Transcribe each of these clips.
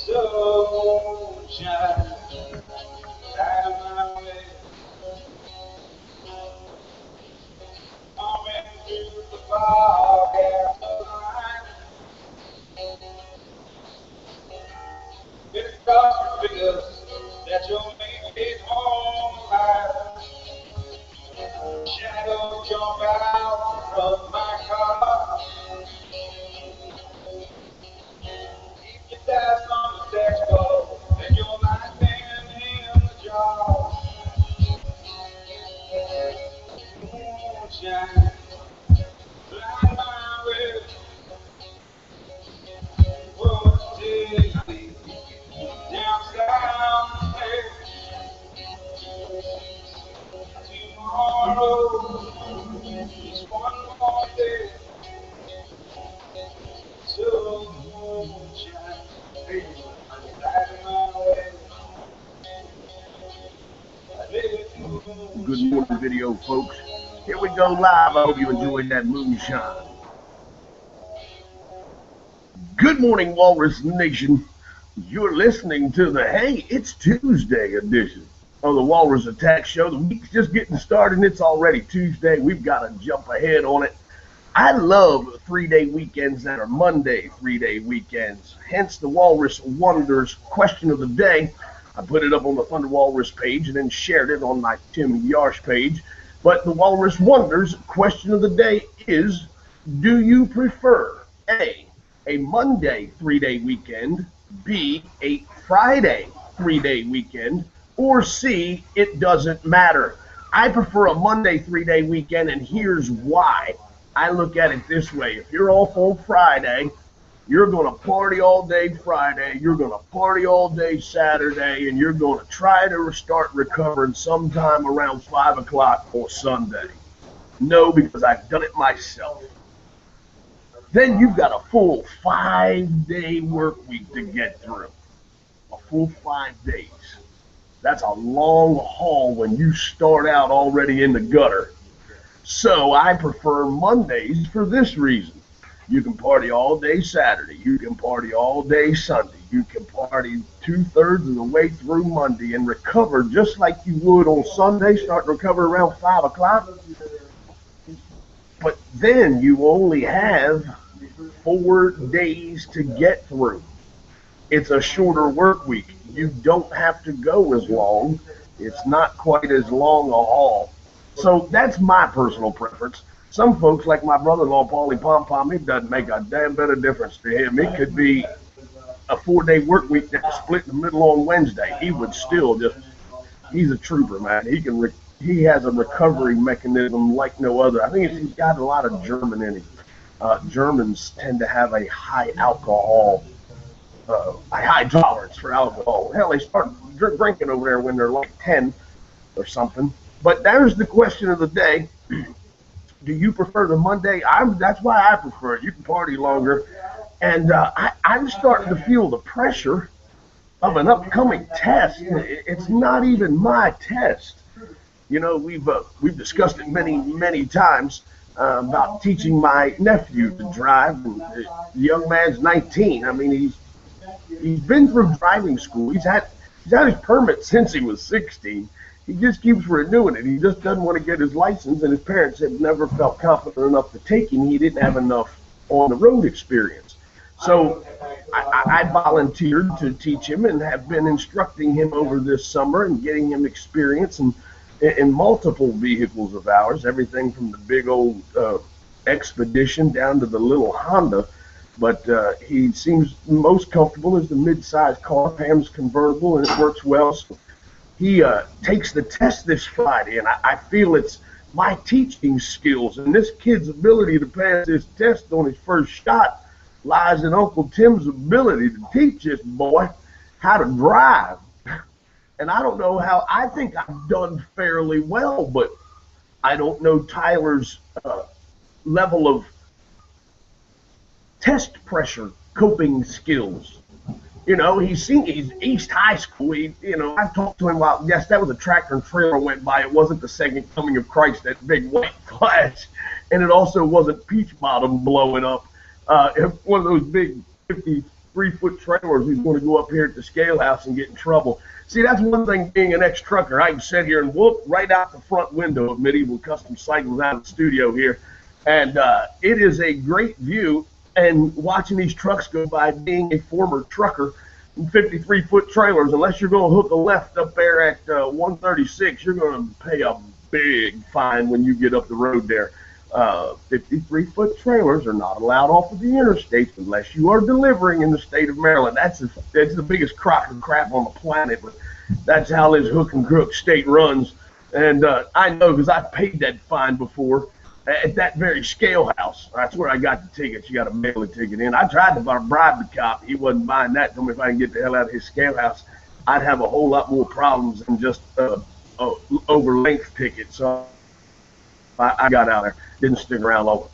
So shine out of my way. Coming through the fog after line. It's got to be us that you'll make it home alive. Shadows jump out from my car. Keep your tabs on the dashboard and your light man in the jar. Moonshine, blind my way. What's today? Down south there. Tomorrow is one more day. So moonshine, light my way. Good morning, video folks. Here we go live. I hope you enjoyed that moonshine. Good morning, Walrus Nation. You're listening to the Hey, It's Tuesday edition of the Walrus Attack Show. The week's just getting started and it's already Tuesday. We've got to jump ahead on it. I love 3-day weekends that are Monday 3-day weekends. Hence the Walrus Wonders question of the day. I put it up on the Thunder Walrus page and then shared it on my Tim Yarsh page. But the Walrus Wonders question of the day is, do you prefer A, Monday 3-day weekend, B, a Friday 3-day weekend, or C, it doesn't matter? I prefer a Monday 3-day weekend, and here's why. I look at it this way. If you're off on Friday, you're going to party all day Friday, you're going to party all day Saturday, and you're going to try to start recovering sometime around 5 o'clock on Sunday. No, because I've done it myself. Then you've got a full 5-day work week to get through. A full 5 days. That's a long haul when you start out already in the gutter. So I prefer Mondays for this reason. You can party all day Saturday. You can party all day Sunday. You can party 2/3 of the way through Monday and recover just like you would on Sunday, start to recover around 5 o'clock. But then you only have 4 days to get through. It's a shorter work week. You don't have to go as long. It's not quite as long a haul. So that's my personal preference. Some folks, like my brother-in-law, Paulie Pom Pom, it doesn't make a damn bit of difference to him. It could be a 4-day work week that's split in the middle on Wednesday. He would still just, he's a trooper, man. He has a recovery mechanism like no other. I think he's got a lot of German in him. Germans tend to have a high alcohol, a high tolerance for alcohol. Hell, they start drinking over there when they're like 10 or something. But there's the question of the day. Do you prefer the Monday? That's why I prefer it. You can party longer. And I'm starting to feel the pressure of an upcoming test. It's not even my test. You know, we've discussed it many times about teaching my nephew to drive. And the young man's 19. I mean, he's been through driving school. He's had his permit since he was 16. He just keeps renewing it. He just doesn't want to get his license, and his parents have never felt confident enough to take him. He didn't have enough on-the-road experience. So I volunteered to teach him and have been instructing him over this summer and getting him experience in multiple vehicles of ours, everything from the big old Expedition down to the little Honda. But he seems most comfortable as the mid-size car. Pam's convertible, and it works well. So he takes the test this Friday, and I feel it's my teaching skills and this kid's ability to pass this test on his first shot lies in Uncle Tim's ability to teach this boy how to drive. And I don't know how. I think I've done fairly well, but I don't know Tyler's level of test pressure coping skills. You know, he's East High School. I've talked to him while, yes, that was a tractor and trailer went by. It wasn't the second coming of Christ, that big white flash. And it also wasn't Peach Bottom blowing up. One of those big 50 53-foot trailers who's going to go up here at the scale house and get in trouble. See, that's one thing being an ex-trucker. I can sit here and look right out the front window of Midevil Custom Cycles out of the studio here, and it is a great view. And watching these trucks go by, being a former trucker in 53-foot trailers, unless you're going to hook a left up there at 136, you're going to pay a big fine when you get up the road there. 53-foot trailers are not allowed off of the interstates unless you are delivering in the state of Maryland. That's the biggest crock of crap on the planet, but that's how this hook and crook state runs. And I know because I've paid that fine before at that very scale house. That's where I got the tickets. You got to mail a ticket in. I tried to bribe the cop. He wasn't buying that. Told me if I can get the hell out of his scale house, I'd have a whole lot more problems than just over length ticket. So I got out there. Didn't stick around long.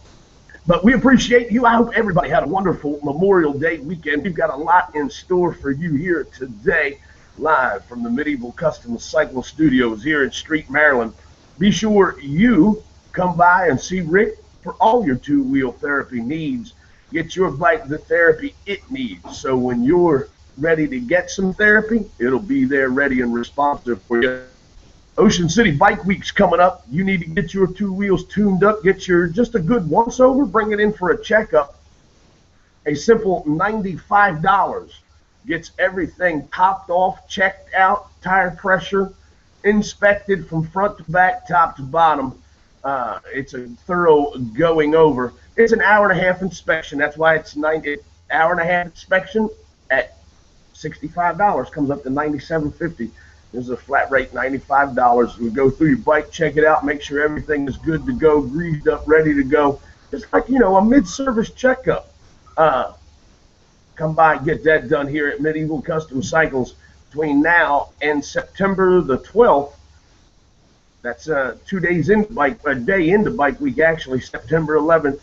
But we appreciate you. I hope everybody had a wonderful Memorial Day weekend. We've got a lot in store for you here today, live from the Midevil Custom Cycles Studios here in Street, Maryland. Be sure you come by and see Rick for all your two-wheel therapy needs. Get your bike the therapy it needs. So when you're ready to get some therapy, it'll be there ready and responsive for you. Ocean City Bike Week's coming up. You need to get your two wheels tuned up, get your just a good once-over, bring it in for a checkup. A simple $95 gets everything topped off, checked out, tire pressure, inspected from front to back, top to bottom. It's a thorough going over. It's an hour-and-a-half inspection. That's why it's hour-and-a-half inspection at $65. Comes up to $97.50. This is a flat rate, $95. We go through your bike, check it out, make sure everything is good to go, greased up, ready to go. It's like, a mid-service checkup. Come by and get that done here at Midevil Custom Cycles between now and September the 12th. That's 2 days into a day into Bike Week, actually, September 11th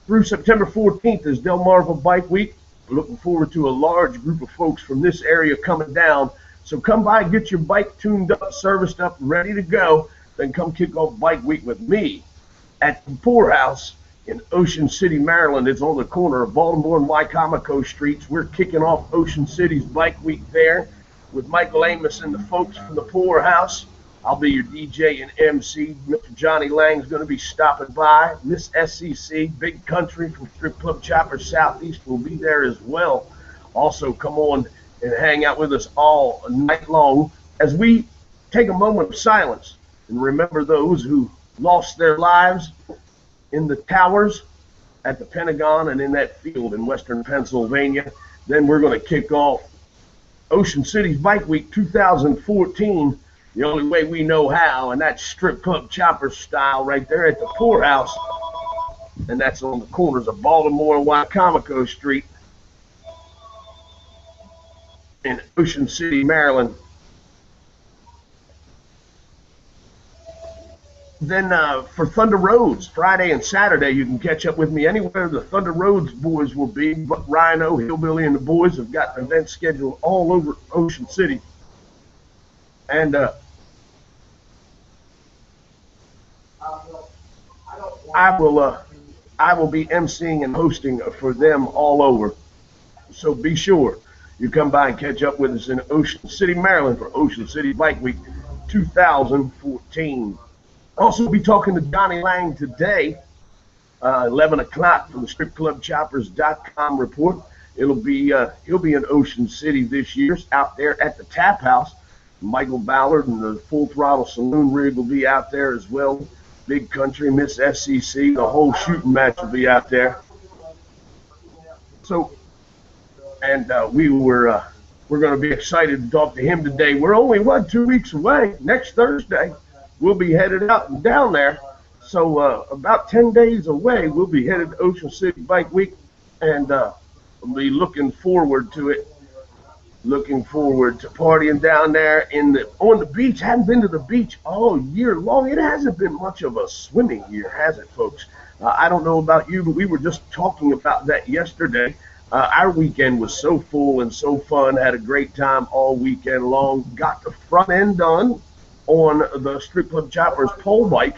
through September 14th is Delmarva Bike Week. We're looking forward to a large group of folks from this area coming down. So come by, get your bike tuned up, serviced up, ready to go. Then come kick off Bike Week with me at the Poorhouse in Ocean City, Maryland. It's on the corner of Baltimore and Wycomico Streets. We're kicking off Ocean City's Bike Week there with Michael Amos and the folks from the Poorhouse. I'll be your DJ and MC. Mr. Johnny Lang's going to be stopping by. Miss SEC, Big Country from Strip Club Chopper Southeast will be there as well. Also, come on and hang out with us all night long as we take a moment of silence and remember those who lost their lives in the towers at the Pentagon and in that field in western Pennsylvania. Then we're going to kick off Ocean City's Bike Week 2014 the only way we know how, and that's Strip Club Chopper style right there at the Poorhouse, and that's on the corners of Baltimore and Wycomico Street in Ocean City, Maryland. Then for Thunder Roads, Friday and Saturday, you can catch up with me anywhere the Thunder Roads boys will be. But Rhino, Hillbilly, and the boys have got events scheduled all over Ocean City. And I will be emceeing and hosting for them all over. So be sure you come by and catch up with us in Ocean City, Maryland for Ocean City Bike Week 2014. Also be talking to Johnny Lang today, 11 o'clock for the StripClubChoppers.com report. He'll be in Ocean City this year, out there at the Tap House. Michael Ballard and the Full Throttle Saloon Rig will be out there as well. Big Country, Miss SEC, the whole shooting match will be out there. So, and we're going to be excited to talk to him today. We're only 2 weeks away. Next Thursday, we'll be headed out and down there. So about 10 days away, we'll be headed to Ocean City Bike Week, and we'll be looking forward to it. Looking forward to partying down there on the beach. Haven't been to the beach all year long. It hasn't been much of a swimming year, has it, folks? I don't know about you, but we were just talking about that yesterday. Our weekend was so full and so fun. Had a great time all weekend long. Got the front end done on the Strip Club Choppers pole bike.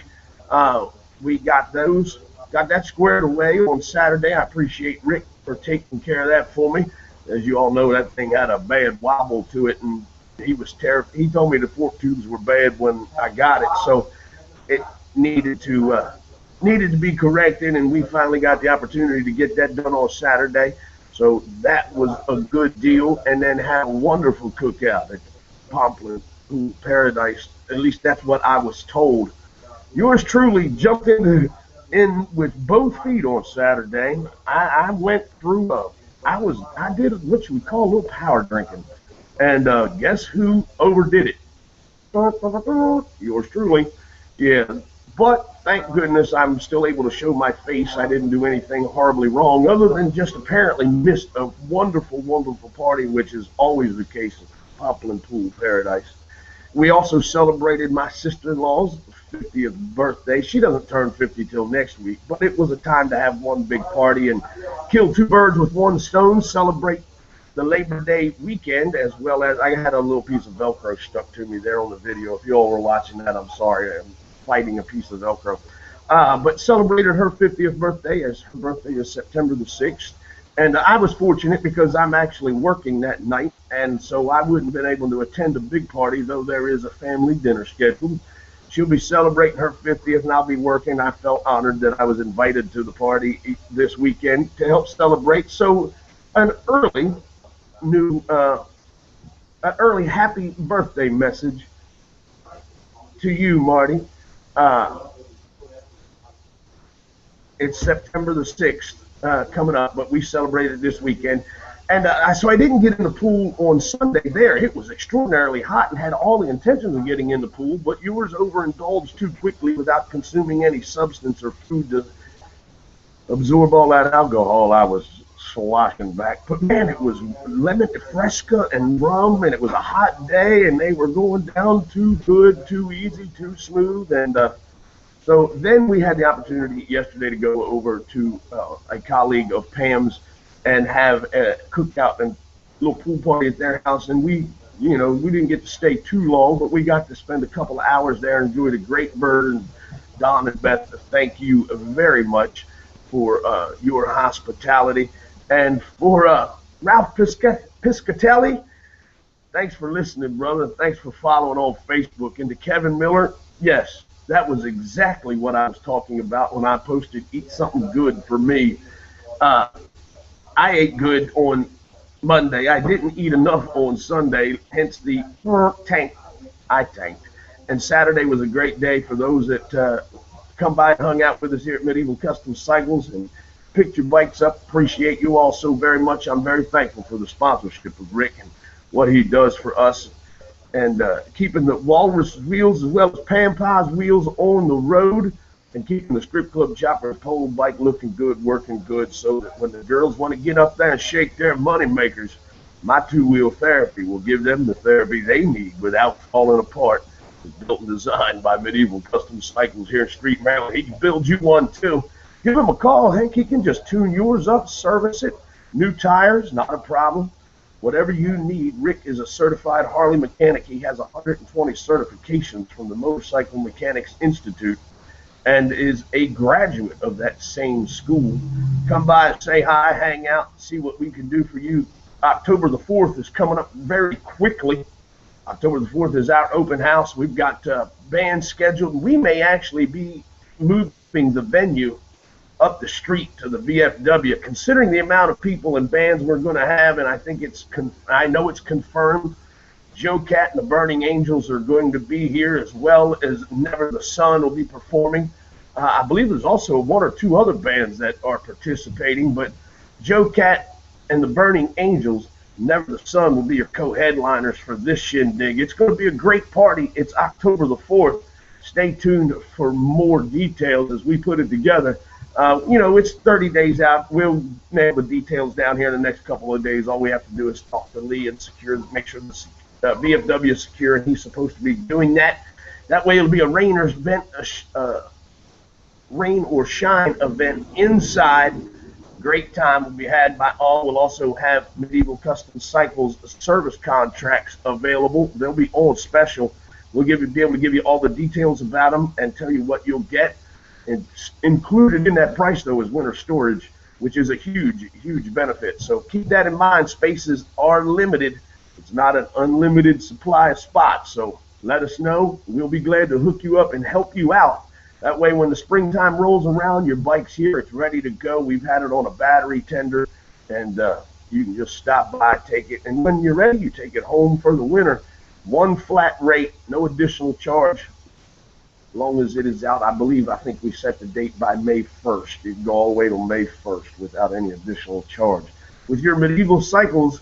We got that squared away on Saturday. I appreciate Rick for taking care of that for me. As you all know, that thing had a bad wobble to it, and he was terrified. He told me the fork tubes were bad when I got it, so it needed to be corrected, and we finally got the opportunity to get that done on Saturday. So that was a good deal, and then had a wonderful cookout at Pomplin Pool Paradise. At least that's what I was told. Yours truly jumped in with both feet on Saturday. I went through I did what you would call a little power drinking, and guess who overdid it? Yours truly. Yeah, but thank goodness I'm still able to show my face. I didn't do anything horribly wrong, other than just apparently missed a wonderful, wonderful party, which is always the case at Poplin Pool Paradise. We also celebrated my sister-in-law's 50th birthday. She doesn't turn 50 till next week, but it was a time to have one big party and kill two birds with one stone, celebrate the Labor Day weekend, as well as I had a little piece of Velcro stuck to me there on the video. If you all were watching that, I'm sorry. I'm fighting a piece of Velcro. But celebrated her 50th birthday, as her birthday is September the 6th. And I was fortunate because I'm actually working that night, and so I wouldn't have been able to attend a big party, though there is a family dinner scheduled. She'll be celebrating her 50th, and I'll be working. I felt honored that I was invited to the party this weekend to help celebrate. So an early happy birthday message to you, Marty. It's September the 6th. Coming up, but we celebrated this weekend. And so I didn't get in the pool on Sunday there. It was extraordinarily hot and had all the intentions of getting in the pool, but yours overindulged too quickly without consuming any substance or food to absorb all that alcohol. I was sloshing back. But man, it was lemon fresca and rum, and it was a hot day, and they were going down too good, too easy, too smooth. And so then we had the opportunity yesterday to go over to a colleague of Pam's and have a cookout and little pool party at their house. And we didn't get to stay too long, but we got to spend a couple of hours there and enjoyed a great bird. And Don and Beth, thank you very much for your hospitality. And for Ralph Piscatelli, thanks for listening, brother. Thanks for following on Facebook. And to Kevin Miller, yes, that was exactly what I was talking about when I posted eat something good for me. I ate good on Monday. I didn't eat enough on Sunday, hence the tank. I tanked. And Saturday was a great day for those that come by and hung out with us here at Midevil Custom Cycles and picked your bikes up. Appreciate you all so very much. I'm very thankful for the sponsorship of Rick and what he does for us. And keeping the Walrus wheels as well as Pam Pie's wheels on the road, and keeping the Strip Club Chopper pole bike looking good, working good, so that when the girls want to get up there and shake their money makers, my two-wheel therapy will give them the therapy they need without falling apart. It's built and designed by Midevil Custom Cycles here in Street, Maryland. He can build you one too. Give him a call, Hank. He can just tune yours up, service it. New tires, not a problem. Whatever you need, Rick is a certified Harley mechanic. He has 120 certifications from the Motorcycle Mechanics Institute and is a graduate of that same school. Come by, say hi, hang out, see what we can do for you. October the 4th is coming up very quickly. October the 4th is our open house. We've got bands scheduled. We may actually be moving the venue up the street to the VFW, considering the amount of people and bands we're going to have, and I think I know it's confirmed. Joe Cat and the Burning Angels are going to be here, as well as Never the Sun will be performing. I believe there's also one or two other bands that are participating, but Joe Cat and the Burning Angels, Never the Sun will be your co-headliners for this shindig. It's going to be a great party. It's October the 4th. Stay tuned for more details as we put it together. It's 30 days out. We'll nail the details down here in the next couple of days. All we have to do is talk to Lee and make sure the VFW is secure, and he's supposed to be doing that. That way it'll be a rain or shine event inside. Great time will be had by all. We'll also have Midevil Custom Cycles service contracts available. They'll be on special. We'll be able to give you all the details about them and tell you what you'll get. And included in that price, though, is winter storage. which is a huge benefit. So keep that in mind. Spaces are limited. It's not an unlimited supply of spots. So let us know. We'll be glad to hook you up and help you out. That way, when the springtime rolls around, your bike's here. It's ready to go. We've had it on a battery tender, and you can just stop by, take it. And when you're ready, you take it home for the winter. One flat rate, no additional charge. As long as it is out, I think we set the date by May 1st. You can go all the way to May 1st without any additional charge. With your Midevil Cycles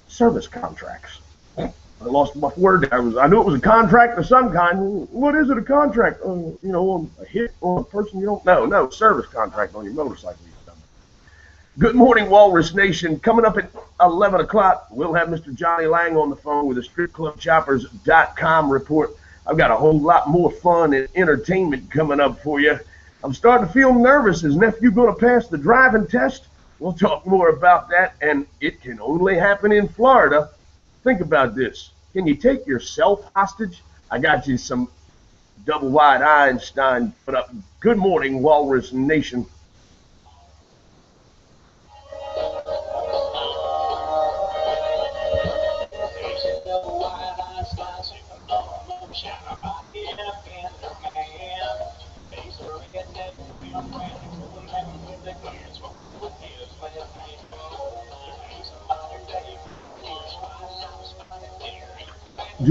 service contracts. I lost my word there. I knew it was a contract of some kind. What is it, a contract? A hit on a person you don't know. No, service contract on your motorcycle. Good morning, Walrus Nation. Coming up at 11 o'clock, we'll have Mr. Johnny Lang on the phone with a stripclubchoppers.com report. I've got a whole lot more fun and entertainment coming up for you. I'm starting to feel nervous. Is nephew going to pass the driving test? We'll talk more about that, and it can only happen in Florida. Think about this. Can you take yourself hostage? I got you some double-wide Einstein put up. Good morning, Walrus Nation.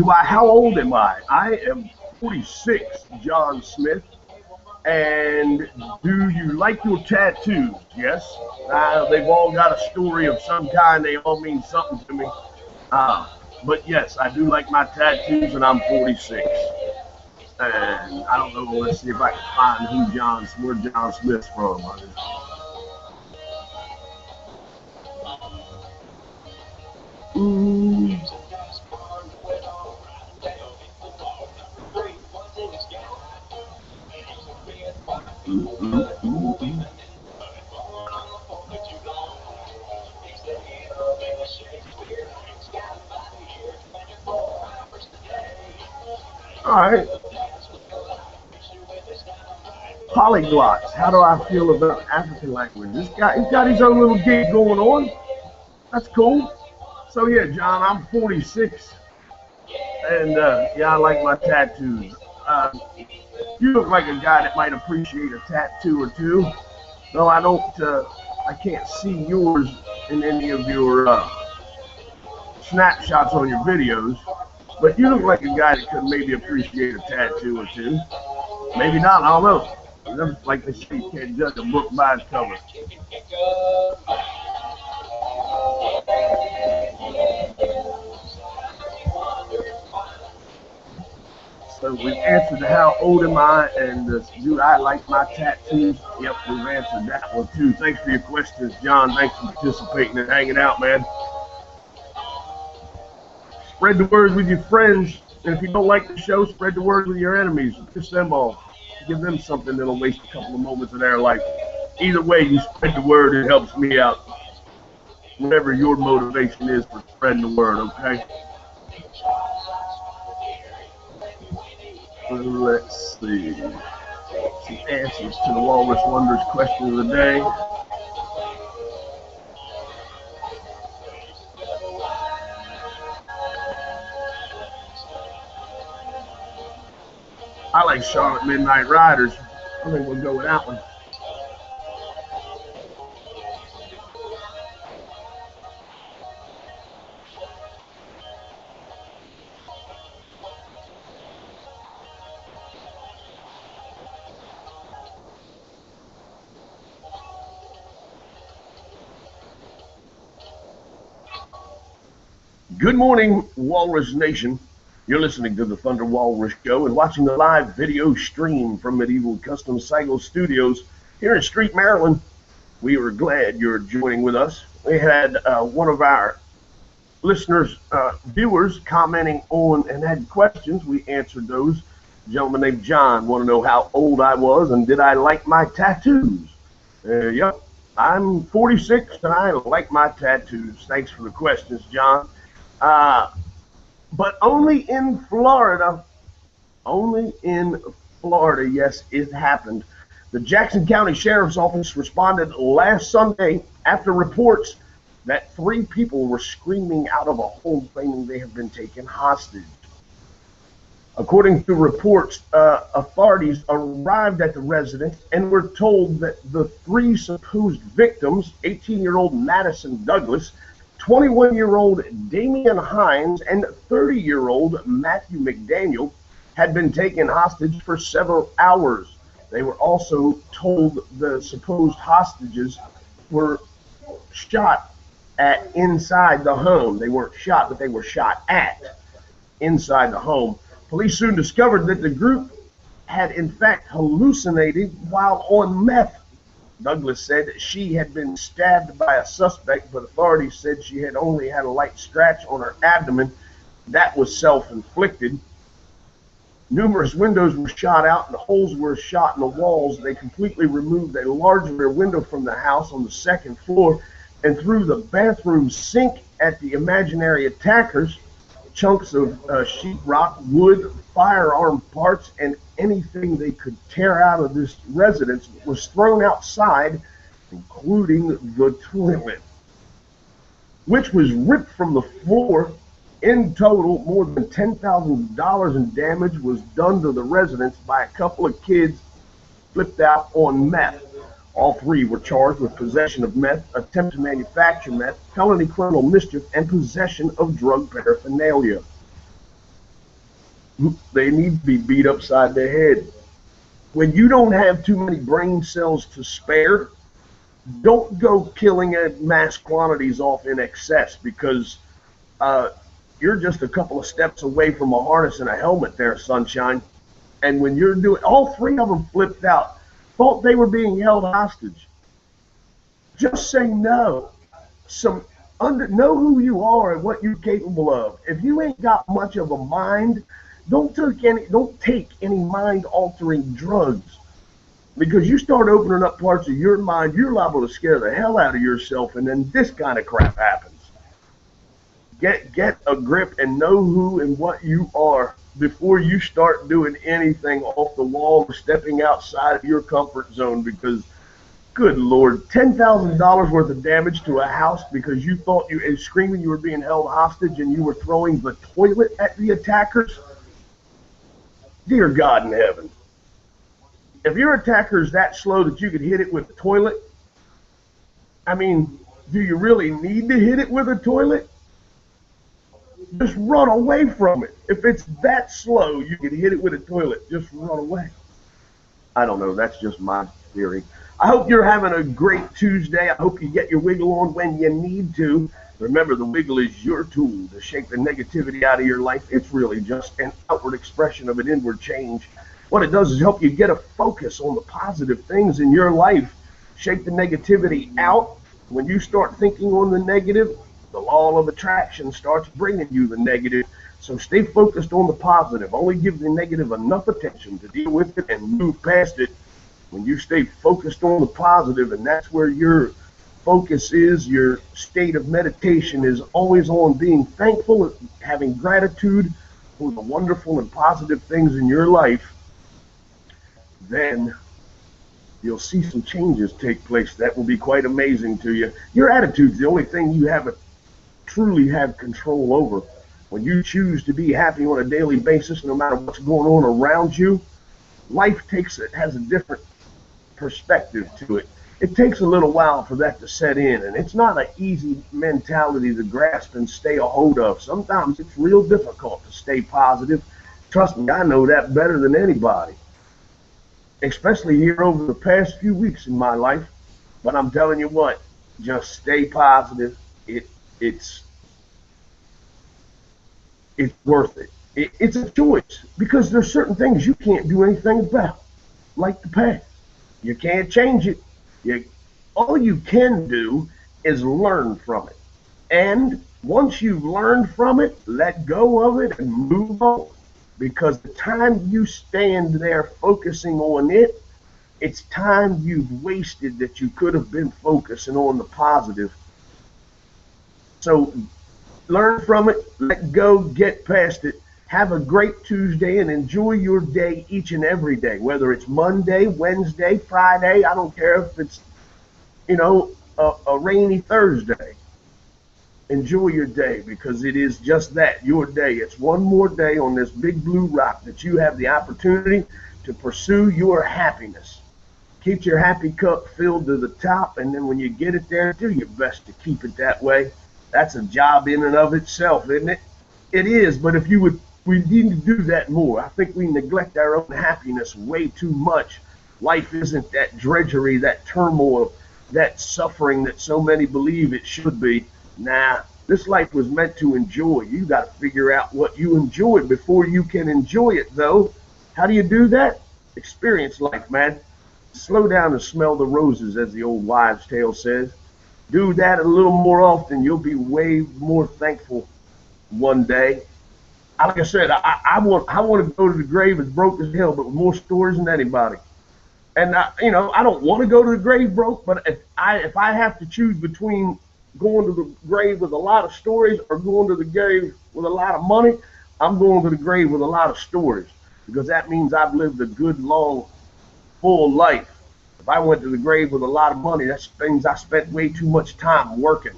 How old am I? I am 46, John Smith. And do you like your tattoos? Yes. They've all got a story of some kind. They all mean something to me. But yes, I do like my tattoos, and I'm 46. And I don't know. Let's see if I can find where John Smith's from. All right. Polyglots. How do I feel about African language? He's got his own little gig going on. That's cool. So yeah, John, I'm 46, and I like my tattoos. You look like a guy that might appreciate a tattoo or two. No, I don't. I can't see yours in any of your snapshots on your videos. But you look like a guy that could maybe appreciate a tattoo or two. Maybe not. I don't know. Like they say, you can't judge a book by its cover. So we've answered how old am I and do I like my tattoos? Yep, we've answered that one too. Thanks for your questions, John. Thanks for participating and hanging out, man. Spread the word with your friends. And if you don't like the show, spread the word with your enemies. Piss them off. Give them something that'll waste a couple of moments of their life. Either way, you spread the word. It helps me out. Whatever your motivation is for spreading the word, okay? Let's see. Some answers to the Walrus Wonders question of the day. I like Charlotte Midnight Riders. I think we'll go with that one. Good morning, Walrus Nation. You're listening to the Thunder Walrus Show and watching the live video stream from Midevil Custom Cycles Studios here in Street, Maryland. We are glad you're joining with us. We had one of our listeners, viewers, commenting on and had questions. We answered those. A gentleman named John wanted to know how old I was and did I like my tattoos. Yep, I'm 46 and I like my tattoos. Thanks for the questions, John. But only in Florida. Only in Florida, yes, it happened. The Jackson County Sheriff's Office responded last Sunday after reports that 3 people were screaming out of a home claiming they have been taken hostage. According to reports, authorities arrived at the residence and were told that the 3 supposed victims, 18-year-old Madison Douglas, 21-year-old Damian Hines, and 30-year-old Matthew McDaniel, had been taken hostage for several hours. They were also told the supposed hostages were shot at inside the home. They weren't shot, but they were shot at inside the home. Police soon discovered that the group had in fact hallucinated while on meth. Douglas said she had been stabbed by a suspect, but authorities said she had only had a light scratch on her abdomen. That was self-inflicted. Numerous windows were shot out and holes were shot in the walls. They completely removed a large rear window from the house on the 2nd floor and threw the bathroom sink at the imaginary attackers. Chunks of sheetrock, wood, firearm parts, and anything they could tear out of this residence was thrown outside, including the toilet, which was ripped from the floor. In total, more than $10,000 in damage was done to the residence by a couple of kids flipped out on meth. All 3 were charged with possession of meth, attempt to manufacture meth, felony criminal mischief, and possession of drug paraphernalia. They need to be beat upside the head. When you don't have too many brain cells to spare, don't go killing mass quantities off in excess, because you're just a couple of steps away from a harness and a helmet there, sunshine. And when you're doing, all 3 of them flipped out, thought they were being held hostage. Just say no. Know who you are and what you're capable of. If you ain't got much of a mind, don't take any mind-altering drugs, because you start opening up parts of your mind, you're liable to scare the hell out of yourself, and then this kind of crap happens. Get a grip and know who and what you are before you start doing anything off the wall or stepping outside of your comfort zone, because, good Lord, $10,000 worth of damage to a house because you thought screaming you were being held hostage and you were throwing the toilet at the attackers? Dear God in heaven. If your attacker is that slow that you could hit it with a toilet, I mean, do you really need to hit it with a toilet? Just run away from it. If it's that slow, you can hit it with a toilet. Just run away. I don't know. That's just my theory. I hope you're having a great Tuesday. I hope you get your wiggle on when you need to. Remember, the wiggle is your tool to shake the negativity out of your life. It's really just an outward expression of an inward change. What it does is help you get a focus on the positive things in your life. Shake the negativity out. When you start thinking on the negative, the law of attraction starts bringing you the negative. So stay focused on the positive. Only give the negative enough attention to deal with it and move past it. When you stay focused on the positive, and that's where your focus is, your state of meditation is always on being thankful, having gratitude for the wonderful and positive things in your life, then you'll see some changes take place that will be quite amazing to you. Your attitude's the only thing you truly have control over. When you choose to be happy on a daily basis, no matter what's going on around you, life has a different perspective to it. It takes a little while for that to set in, and it's not an easy mentality to grasp and stay a hold of. Sometimes it's real difficult to stay positive. Trust me, I know that better than anybody, especially here over the past few weeks in my life. But I'm telling you what, just stay positive. It's worth it. It's a choice, because there's certain things you can't do anything about, like the past. You can't change it. All you can do is learn from it. And once you've learned from it, let go of it and move on. Because the time you stand there focusing on it, it's time you've wasted that you could have been focusing on the positive. So learn from it, let go, get past it, Have a great Tuesday and enjoy your day each and every day, whether it's Monday, Wednesday, Friday. I don't care if it's, a rainy Thursday. Enjoy your day because it is just that, your day. It's one more day on this big blue rock that you have the opportunity to pursue your happiness. Keep your happy cup filled to the top, and then when you get it there, do your best to keep it that way. That's a job in and of itself, isn't it? It is, but if you would, we need to do that more. I think we neglect our own happiness way too much. Life isn't that drudgery, that turmoil, that suffering that so many believe it should be. Nah, this life was meant to enjoy. You got to figure out what you enjoy before you can enjoy it, though. How do you do that? Experience life, man. Slow down and smell the roses, as the old wives' tale says. Do that a little more often. You'll be way more thankful one day. Like I said, I want to go to the grave as broke as hell, but with more stories than anybody. And I don't want to go to the grave broke, but if I have to choose between going to the grave with a lot of stories or going to the grave with a lot of money, I'm going to the grave with a lot of stories because that means I've lived a good, long, full life. If I went to the grave with a lot of money, that means I spent way too much time working.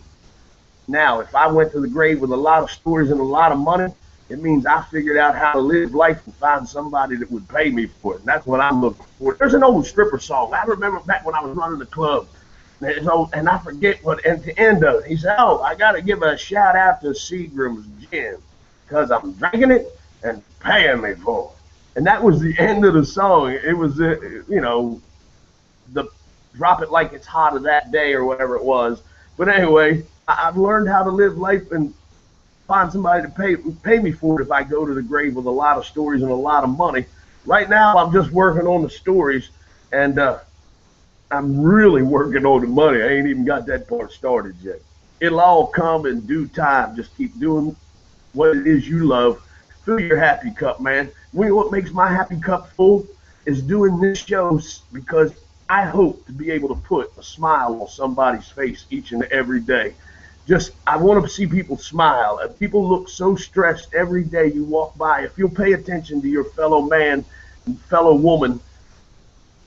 Now, if I went to the grave with a lot of stories and a lot of money, it means I figured out how to live life and find somebody that would pay me for it. And that's what I'm looking for. There's an old stripper song. I remember back when I was running the club. And I forget what at the end of it. He said, "Oh, I got to give a shout out to Seagram's Gin because I'm drinking it and paying me for it." And that was the end of the song. It was, the drop it like it's hot of that day or whatever it was. But anyway, I've learned how to live life and find somebody to pay me for it if I go to the grave with a lot of stories and a lot of money. Right now, I'm just working on the stories, and I'm really working on the money. I ain't even got that part started yet. It'll all come in due time. Just keep doing what it is you love. Fill your happy cup, man. You know what makes my happy cup full is doing this show because I hope to be able to put a smile on somebody's face each and every day. I want to see people smile. People look so stressed every day you walk by. If you'll pay attention to your fellow man, fellow woman,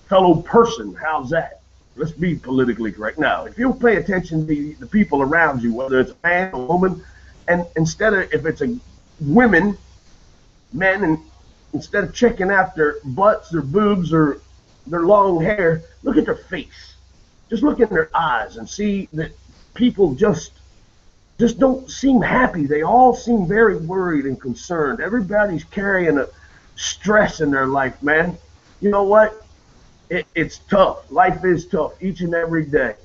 fellow person, how's that? Let's be politically correct. Now, if you'll pay attention to the people around you, whether it's a man or a woman, and if it's a women, men, and instead of checking out their butts, their boobs, or their long hair, look at their face. Just look in their eyes and see that people just don't seem happy. They all seem very worried and concerned. Everybody's carrying a stress in their life, man. You know what? It's tough. Life is tough each and every day.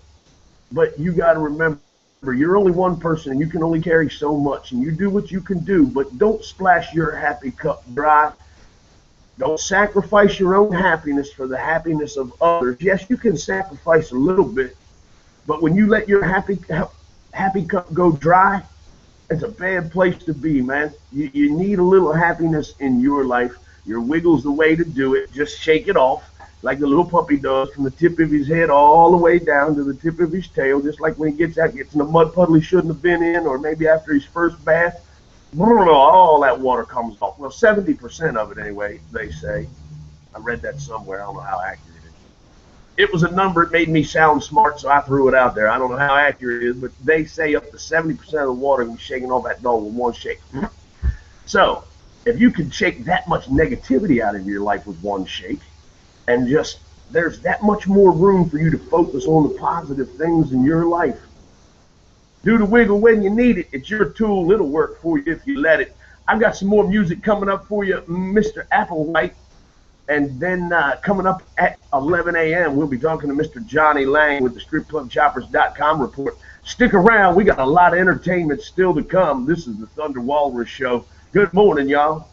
But you got to remember, you're only one person and you can only carry so much. And you do what you can do, but don't splash your happy cup dry. Don't sacrifice your own happiness for the happiness of others. Yes, you can sacrifice a little bit, but when you let your happy cup go dry, it's a bad place to be, man. You need a little happiness in your life. Your wiggle's the way to do it. Just shake it off like the little puppy does from the tip of his head all the way down to the tip of his tail, just like when he gets in a mud puddle he shouldn't have been in, or maybe after his first bath. All that water comes off. Well, 70% of it anyway, they say. I read that somewhere. I don't know how accurate it is. It was a number. It made me sound smart, so I threw it out there. I don't know how accurate it is, but they say up to 70% of the water can be shaken off that dog with one shake. So if you can shake that much negativity out of your life with one shake, and just there's that much more room for you to focus on the positive things in your life. Do the wiggle when you need it. It's your tool. It'll work for you if you let it. I've got some more music coming up for you, Mr. Applewhite. And then coming up at 11 a.m., we'll be talking to Mr. Johnny Lang with the StripClubChoppers.com report. Stick around. We got a lot of entertainment still to come. This is the Thunder Walrus Show. Good morning, y'all.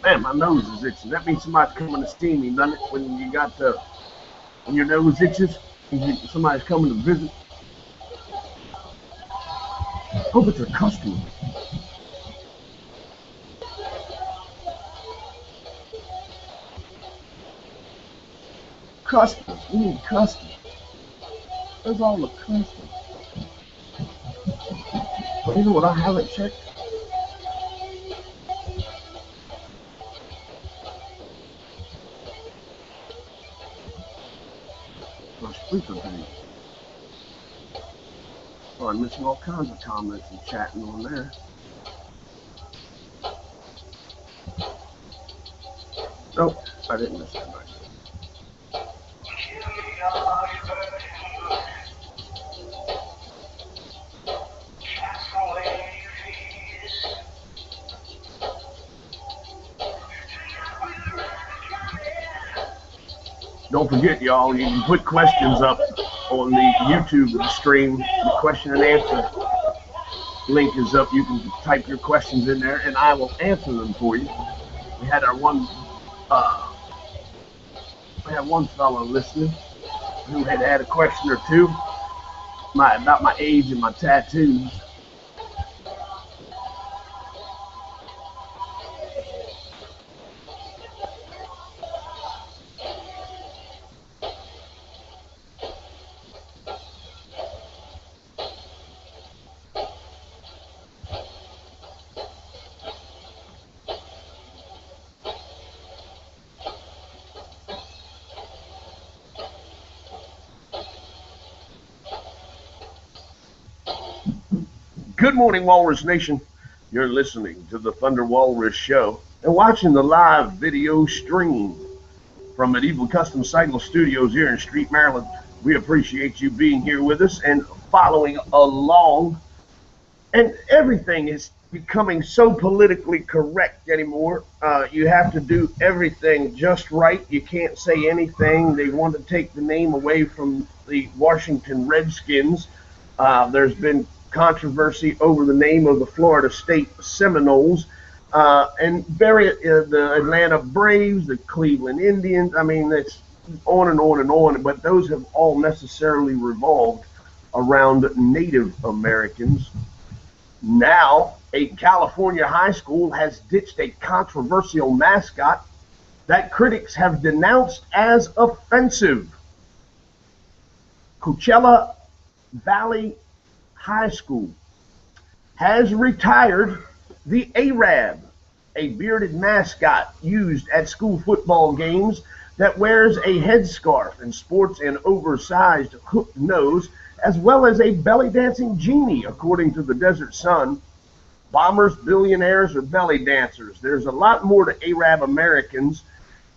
Man, my nose is itching. That means somebody's coming to see me, doesn't it? When you got when your nose itches, somebody's coming to visit. Hope it's a customer. Customers. We need customers. Where's all the customers? You know what I haven't checked? My speaker page. Oh, I'm missing all kinds of comments and chatting on there. Nope, I didn't miss that much. Don't forget, y'all, you can put questions up on the YouTube stream. The question and answer link is up. You can type your questions in there, and I will answer them for you. We had one fellow listening who had a question or two about my age and my tattoos. Good morning, Walrus Nation. You're listening to the Thunder Walrus Show and watching the live video stream from Midevil Custom Cycles Studios here in Street, Maryland. We appreciate you being here with us and following along. And everything is becoming so politically correct anymore. You have to do everything just right. You can't say anything. They want to take the name away from the Washington Redskins. There's been controversy over the name of the Florida State Seminoles, and the Atlanta Braves, the Cleveland Indians. I mean, it's on and on and on, but those have all necessarily revolved around Native Americans. Now, a California high school has ditched a controversial mascot that critics have denounced as offensive. Coachella Valley High School has retired the Arab, a bearded mascot used at school football games that wears a headscarf and sports an oversized hooked nose, as well as a belly dancing genie, according to the Desert Sun. Bombers, billionaires, or belly dancers. There's a lot more to Arab Americans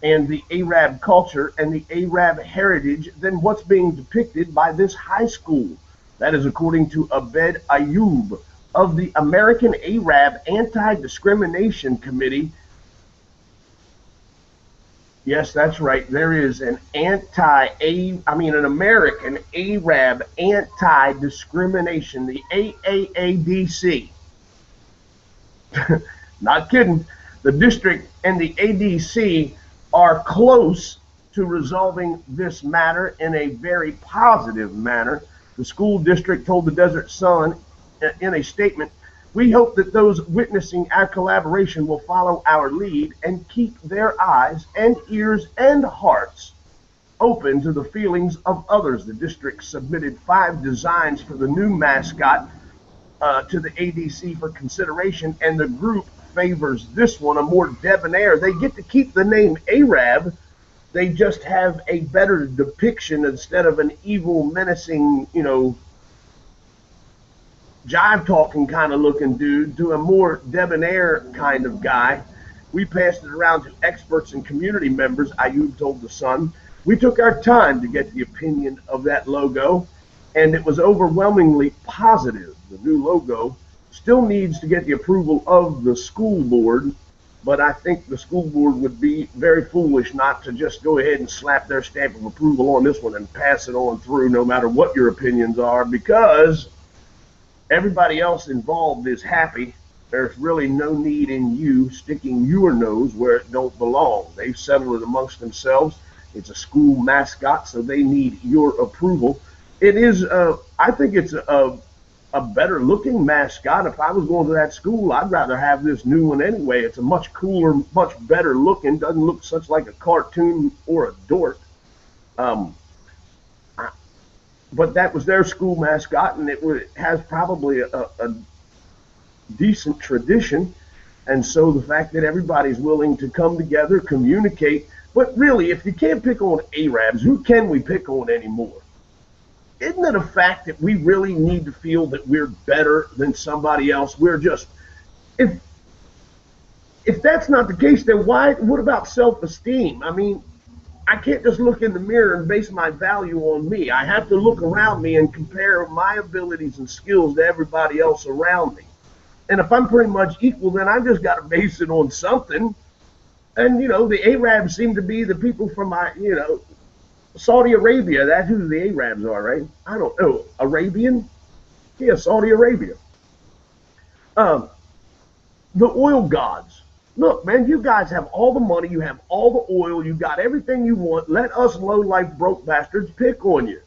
and the Arab culture and the Arab heritage than what's being depicted by this high school. That is according to Abed Ayub of the American Arab Anti-Discrimination Committee. Yes, that's right. There is an American Arab Anti-Discrimination, the AAADC. Not kidding. The district and the ADC are close to resolving this matter in a very positive manner. The school district told the Desert Sun in a statement, "We hope that those witnessing our collaboration will follow our lead and keep their eyes and ears and hearts open to the feelings of others." The district submitted 5 designs for the new mascot to the ADC for consideration, and the group favors this one, a more debonair. They get to keep the name Arab. They just have a better depiction instead of an evil, menacing, jive-talking kind of looking dude to a more debonair kind of guy. We passed it around to experts and community members, Ayub told The Sun. We took our time to get the opinion of that logo, and it was overwhelmingly positive. The new logo still needs to get the approval of the school board, but I think the school board would be very foolish not to just go ahead and slap their stamp of approval on this one and pass it on through no matter what your opinions are, because everybody else involved is happy. There's really no need in you sticking your nose where it don't belong. They've settled it amongst themselves. It's a school mascot, so they need your approval. It is, I think it's a better looking mascot. If I was going to that school, I'd rather have this new one anyway. It's a much cooler, much better looking. Doesn't look such like a cartoon or a dork. Um, but that was their school mascot, and it has probably a decent tradition. And so the fact that everybody's willing to come together, communicate. But really, if you can't pick on Arabs, who can we pick on anymore? Isn't it a fact that we really need to feel that we're better than somebody else? We're just, if that's not the case, then what about self-esteem? I mean, I can't just look in the mirror and base my value on me. I have to look around me and compare my abilities and skills to everybody else around me. And if I'm pretty much equal, then I've just got to base it on something. And, the Arabs seem to be the people from Saudi Arabia. That's who the Arabs are, right? I don't know. Arabian? Yeah, Saudi Arabia. The oil gods. Look, man, you guys have all the money. You have all the oil. You got everything you want. Let us low-life broke bastards pick on you.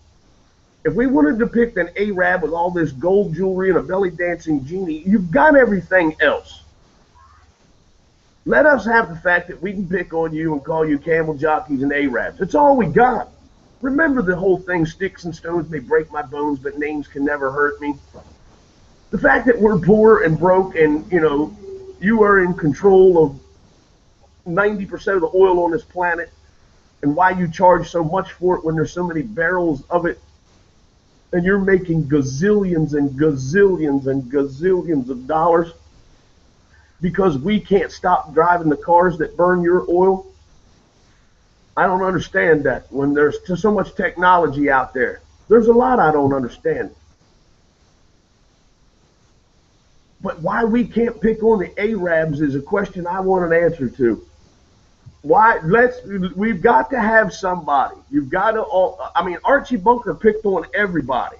If we wanted to pick an Arab with all this gold jewelry and a belly-dancing genie, you've got everything else. Let us have the fact that we can pick on you and call you camel jockeys and Arabs. It's all we got. Remember the whole thing, sticks and stones may break my bones, but names can never hurt me. The fact that we're poor and broke and, you are in control of 90% of the oil on this planet, and why you charge so much for it when there's so many barrels of it, and you're making gazillions and gazillions and gazillions of dollars because we can't stop driving the cars that burn your oil. I don't understand that when there's so much technology out there. There's a lot I don't understand. But why we can't pick on the Arabs is a question I want an answer to. We've got to have somebody. You've got to Archie Bunker picked on everybody.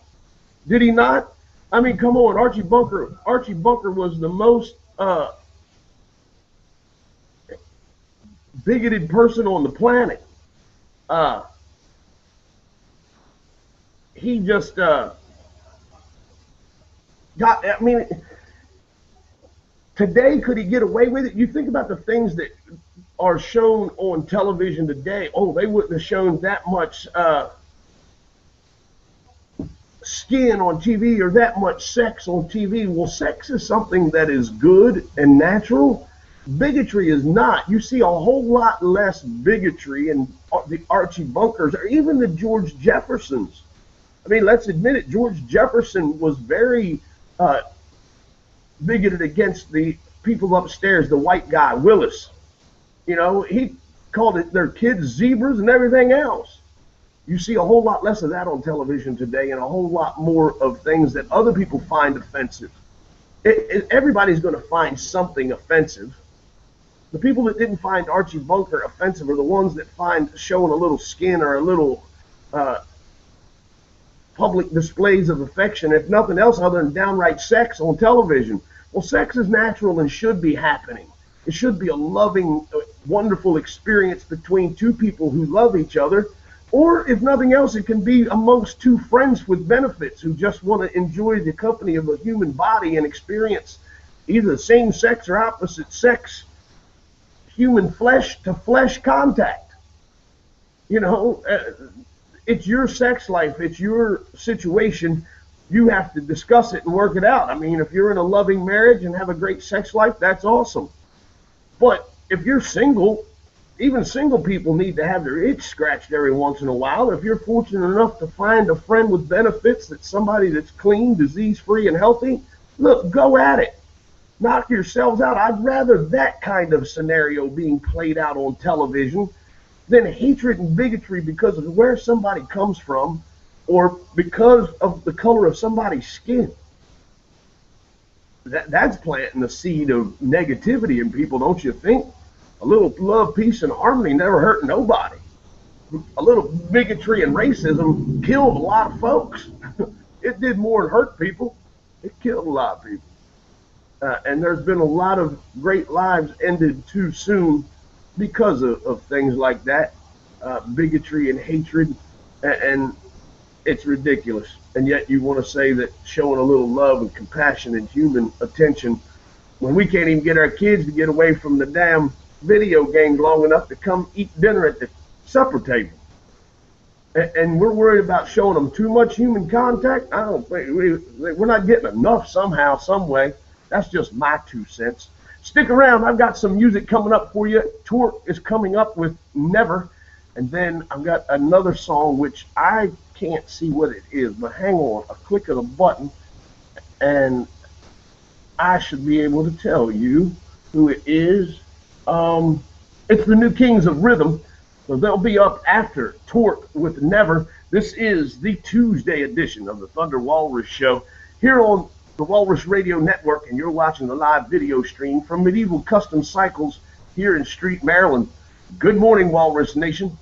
Did he not? I mean, come on, Archie Bunker was the most bigoted person on the planet. He just today, could he get away with it? You think about the things that are shown on television today. Oh, they wouldn't have shown that much skin on TV or that much sex on TV. Well, sex is something that is good and natural. Bigotry is not. You see a whole lot less bigotry in the Archie Bunkers or even the George Jeffersons. I mean, let's admit it, George Jefferson was very bigoted against the people upstairs, the white guy, Willis. He called their kids zebras and everything else. You see a whole lot less of that on television today and a whole lot more of things that other people find offensive. Everybody's going to find something offensive. The people that didn't find Archie Bunker offensive are the ones that find showing a little skin or a little public displays of affection, if nothing else other than downright sex on television. Well, sex is natural and should be happening. It should be a loving, wonderful experience between two people who love each other. Or if nothing else, it can be amongst two friends with benefits who just want to enjoy the company of a human body and experience either same sex or opposite sex human flesh to flesh contact. It's your sex life. It's your situation. You have to discuss it and work it out. I mean, if you're in a loving marriage and have a great sex life, that's awesome. But if you're single, even single people need to have their itch scratched every once in a while. If you're fortunate enough to find a friend with benefits, that's somebody that's clean, disease-free, and healthy, look, go at it. Knock yourselves out. I'd rather that kind of scenario being played out on television than hatred and bigotry because of where somebody comes from or because of the color of somebody's skin. That's planting the seed of negativity in people, don't you think? A little love, peace, and harmony never hurt nobody. A little bigotry and racism killed a lot of folks. It did more than hurt people. It killed a lot of people. And there's been a lot of great lives ended too soon because of things like that, bigotry and hatred, and it's ridiculous. And yet you want to say that showing a little love and compassion and human attention when we can't even get our kids to get away from the damn video games long enough to come eat dinner at the supper table. And we're worried about showing them too much human contact. I don't think we're not getting enough somehow, some way. That's just my 2 cents. Stick around. I've got some music coming up for you. Torque is coming up with Never. And then I've got another song which I can't see what it is, but hang on. A click of the button and I should be able to tell you who it is. It's the New Kings of Rhythm. So they'll be up after Torque with Never. This is the Tuesday edition of the Thunder Walrus Show here on the Walrus Radio Network, and you're watching the live video stream from Midevil Custom Cycles here in Street, Maryland. Good morning, Walrus Nation.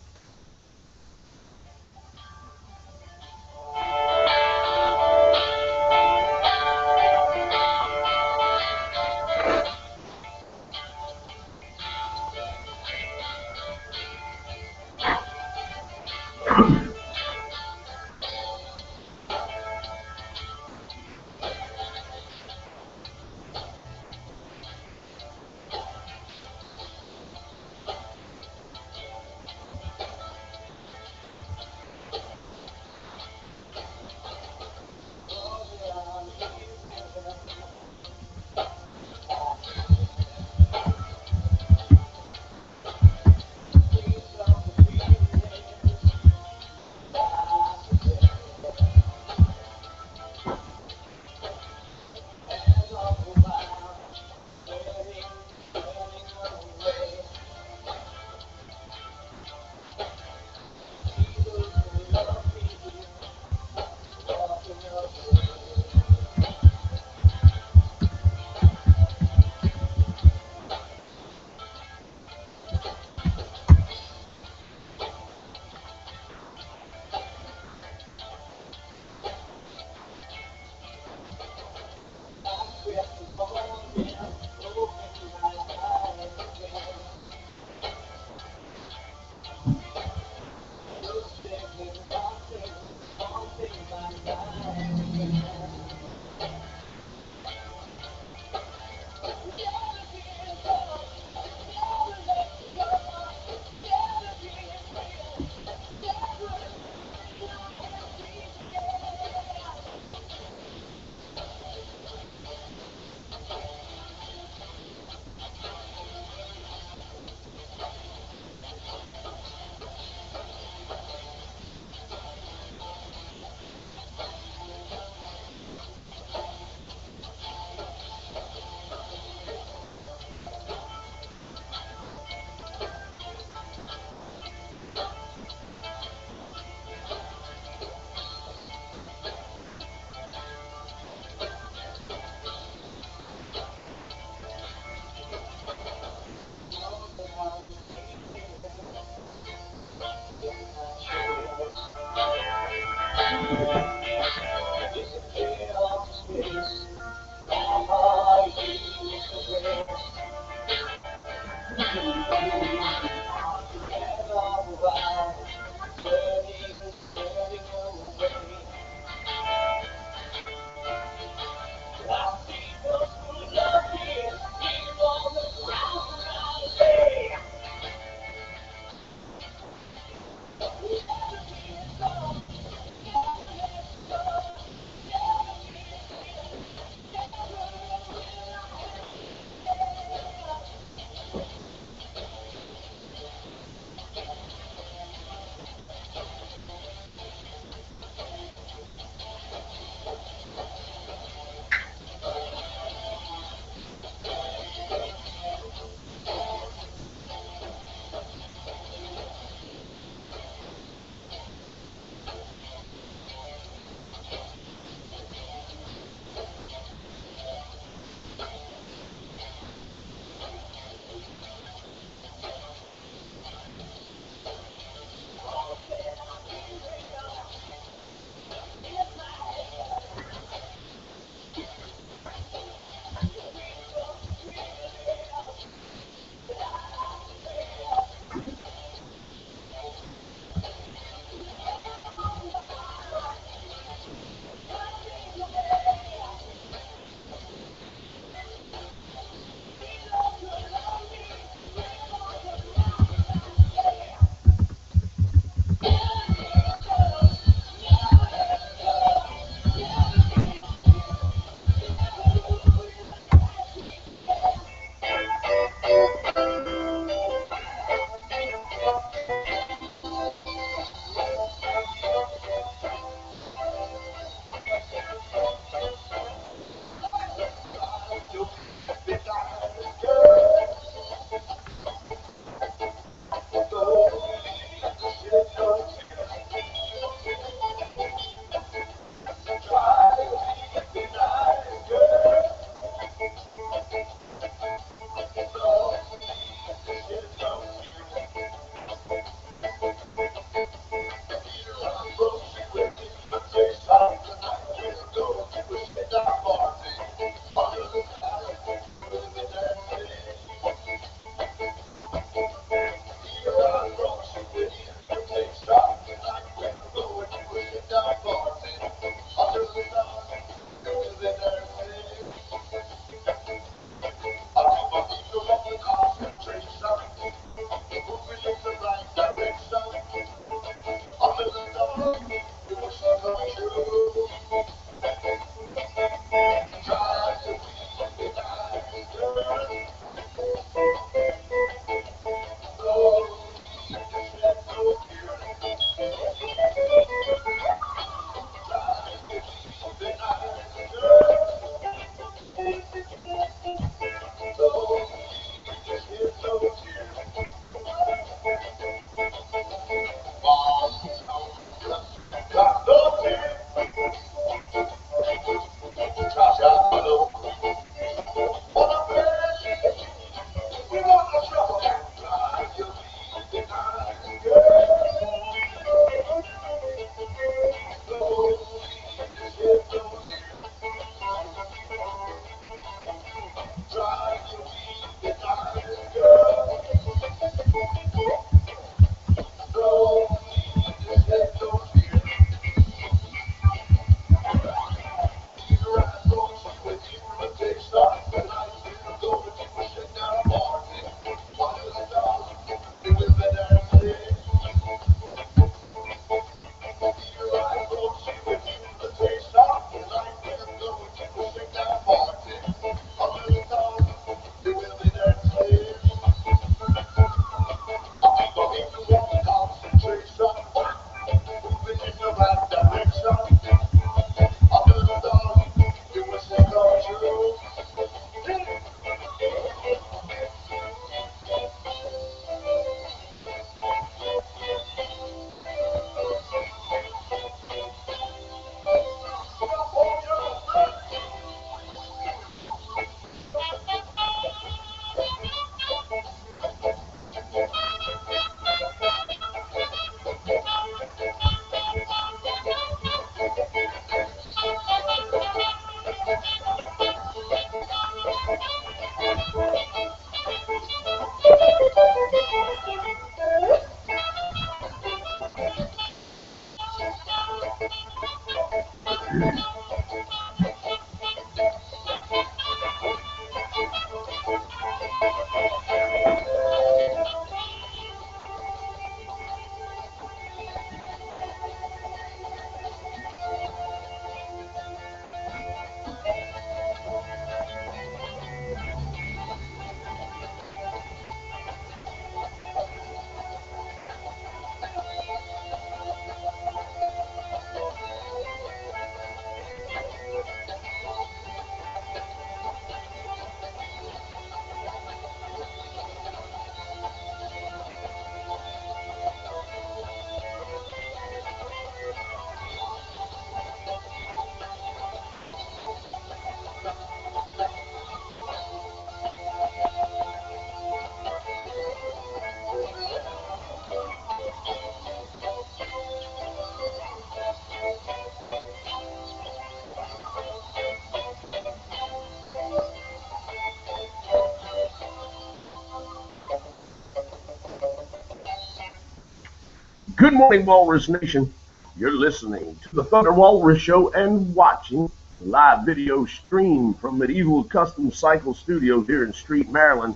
Good morning, Walrus Nation. You're listening to the Thunder Walrus Show and watching the live video stream from Midevil Custom Cycles Studios here in Street, Maryland.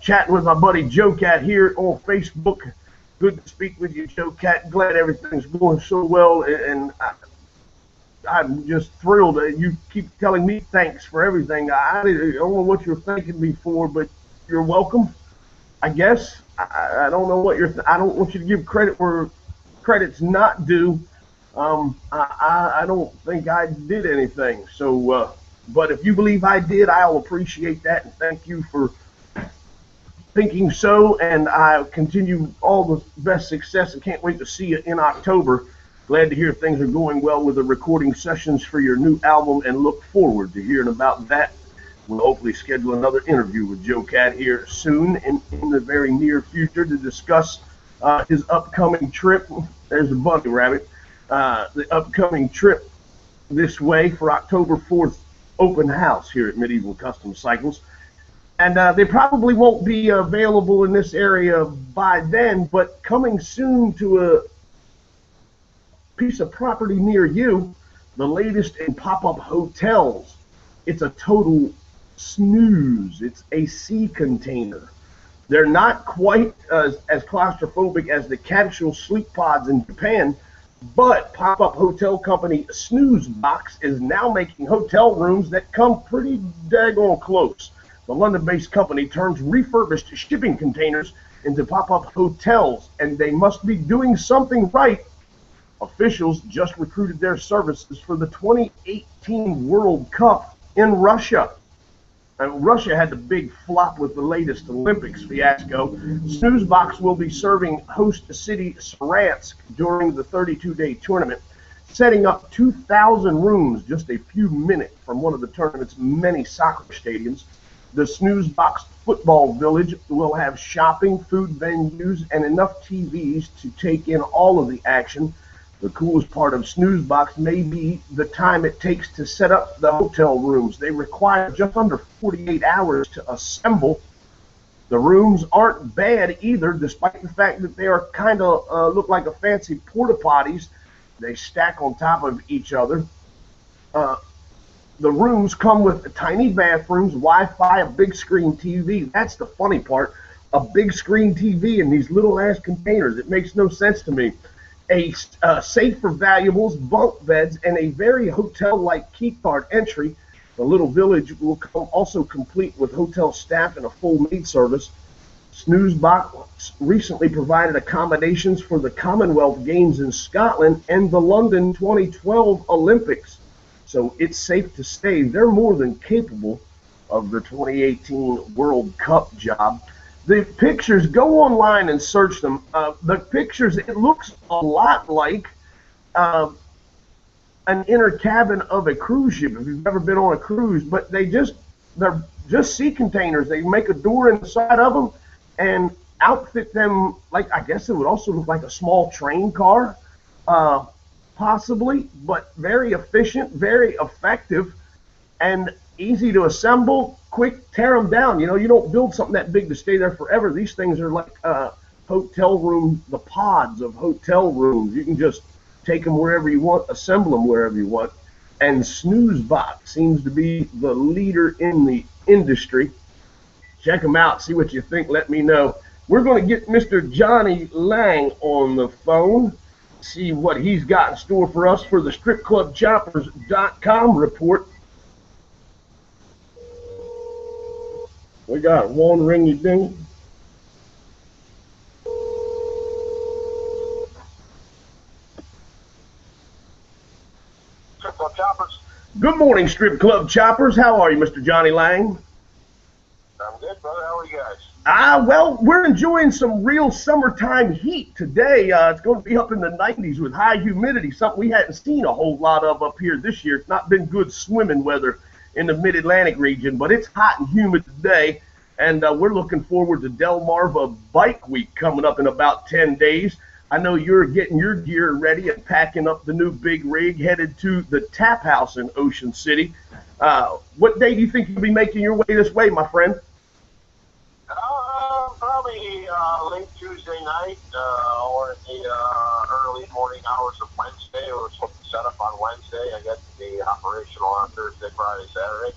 Chatting with my buddy Joe Cat here on Facebook. Good to speak with you, Joe Cat. Glad everything's going so well, and I'm just thrilled that you keep telling me thanks for everything. I don't know what you're thanking me for, but you're welcome, I guess. I don't know what I don't want you to give credit where credit's not due. I don't think I did anything. So, but if you believe I did, I'll appreciate that, and thank you for thinking so. And I continue all the best success, and can't wait to see you in October. Glad to hear things are going well with the recording sessions for your new album, and look forward to hearing about that. We'll hopefully schedule another interview with Joe Cat here soon, in the very near future, to discuss his upcoming trip. There's a bunny rabbit. The upcoming trip this way for October 4th open house here at Midevil Custom Cycles. And they probably won't be available in this area by then, but coming soon to a piece of property near you, the latest in pop-up hotels. It's a total snooze. It's a sea container. They're not quite as claustrophobic as the capsule sleep pods in Japan, but pop-up hotel company Snooze Box is now making hotel rooms that come pretty daggone close. The London-based company turns refurbished shipping containers into pop-up hotels, and they must be doing something right. Officials just recruited their services for the 2018 World Cup in Russia. And Russia had the big flop with the latest Olympics fiasco. Snoozebox will be serving host city Saransk during the 32-day tournament, setting up 2,000 rooms just a few minutes from one of the tournament's many soccer stadiums. The Snoozebox Football Village will have shopping, food venues, and enough TVs to take in all of the action. The coolest part of Snoozebox may be the time it takes to set up the hotel rooms. They require just under 48 hours to assemble. The rooms aren't bad either, despite the fact that they are kind of look like a fancy porta potties. They stack on top of each other. The rooms come with tiny bathrooms, Wi-Fi, a big screen TV. That's the funny part. A big screen TV in these little ass containers. It makes no sense to me. A safe for valuables, bunk beds, and a very hotel-like key card entry. The little village will come also complete with hotel staff and a full maid service. Snoozebox recently provided accommodations for the Commonwealth Games in Scotland and the London 2012 Olympics. So it's safe to say they're more than capable of the 2018 World Cup job. The pictures, go online and search them. The pictures, it looks a lot like an inner cabin of a cruise ship, if you've ever been on a cruise, but they're just sea containers. They make a door inside of them and outfit them like, I guess it would also look like a small train car, possibly, but very efficient, very effective, and easy to assemble, quick, tear them down. You know, you don't build something that big to stay there forever. These things are like hotel room, the pods of hotel rooms. You can just take them wherever you want, assemble them wherever you want. And Snoozebox seems to be the leader in the industry. Check them out, see what you think, let me know. We're going to get Mr. Johnny Lang on the phone, see what he's got in store for us for the stripclubchoppers.com report. We got one ringy ding. Strip Club Choppers. Good morning, Strip Club Choppers. How are you, Mr. Johnny Lang? I'm good, brother. How are you guys? Well, we're enjoying some real summertime heat today. It's going to be up in the 90s with high humidity, something we hadn't seen a whole lot of up here this year. It's not been good swimming weather in the mid-Atlantic region, but it's hot and humid today, and we're looking forward to Delmarva Bike Week coming up in about 10 days. I know you're getting your gear ready and packing up the new big rig, headed to the Tap House in Ocean City. What day do you think you'll be making your way this way, my friend? Probably late Tuesday night or the morning hours of Wednesday. We're supposed to set up on Wednesday. I guess be operational on Thursday, Friday, Saturday.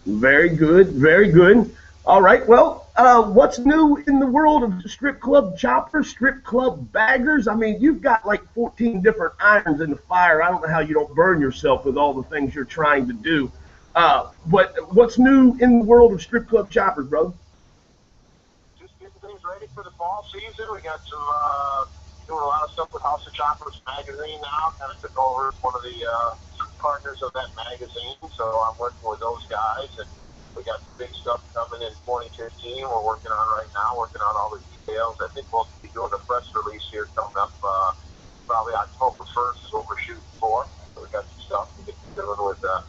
Very good, very good. All right, well, what's new in the world of strip club choppers, strip club baggers? I mean, you've got like 14 different irons in the fire. I don't know how you don't burn yourself with all the things you're trying to do. But what's new in the world of strip club choppers, brother? Just getting things ready for the fall season. We got some doing a lot of stuff with House of Choppers magazine now. Kind of took over as one of the partners of that magazine, so I'm working with those guys, and we got some big stuff coming in 2015. We're working on right now, working on all the details. I think we'll be doing a press release here coming up probably October 1st is what we're shooting for. So we got some stuff to get dealing with the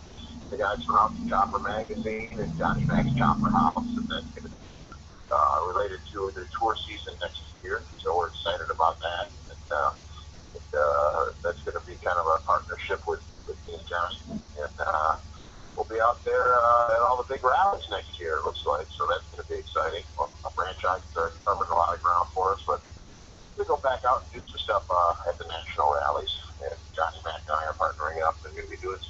guys from House of Chopper magazine and Johnny Mac's Chopper House, and then related to the tour season next year. So we're excited about that. And that's going to be kind of a partnership with me and Johnny. And we'll be out there at all the big rallies next year, it looks like. So that's going to be exciting. Well, a franchise is covering a lot of ground for us, but we go back out and do some stuff at the national rallies. And Johnny Mac and I are partnering up and going to be doing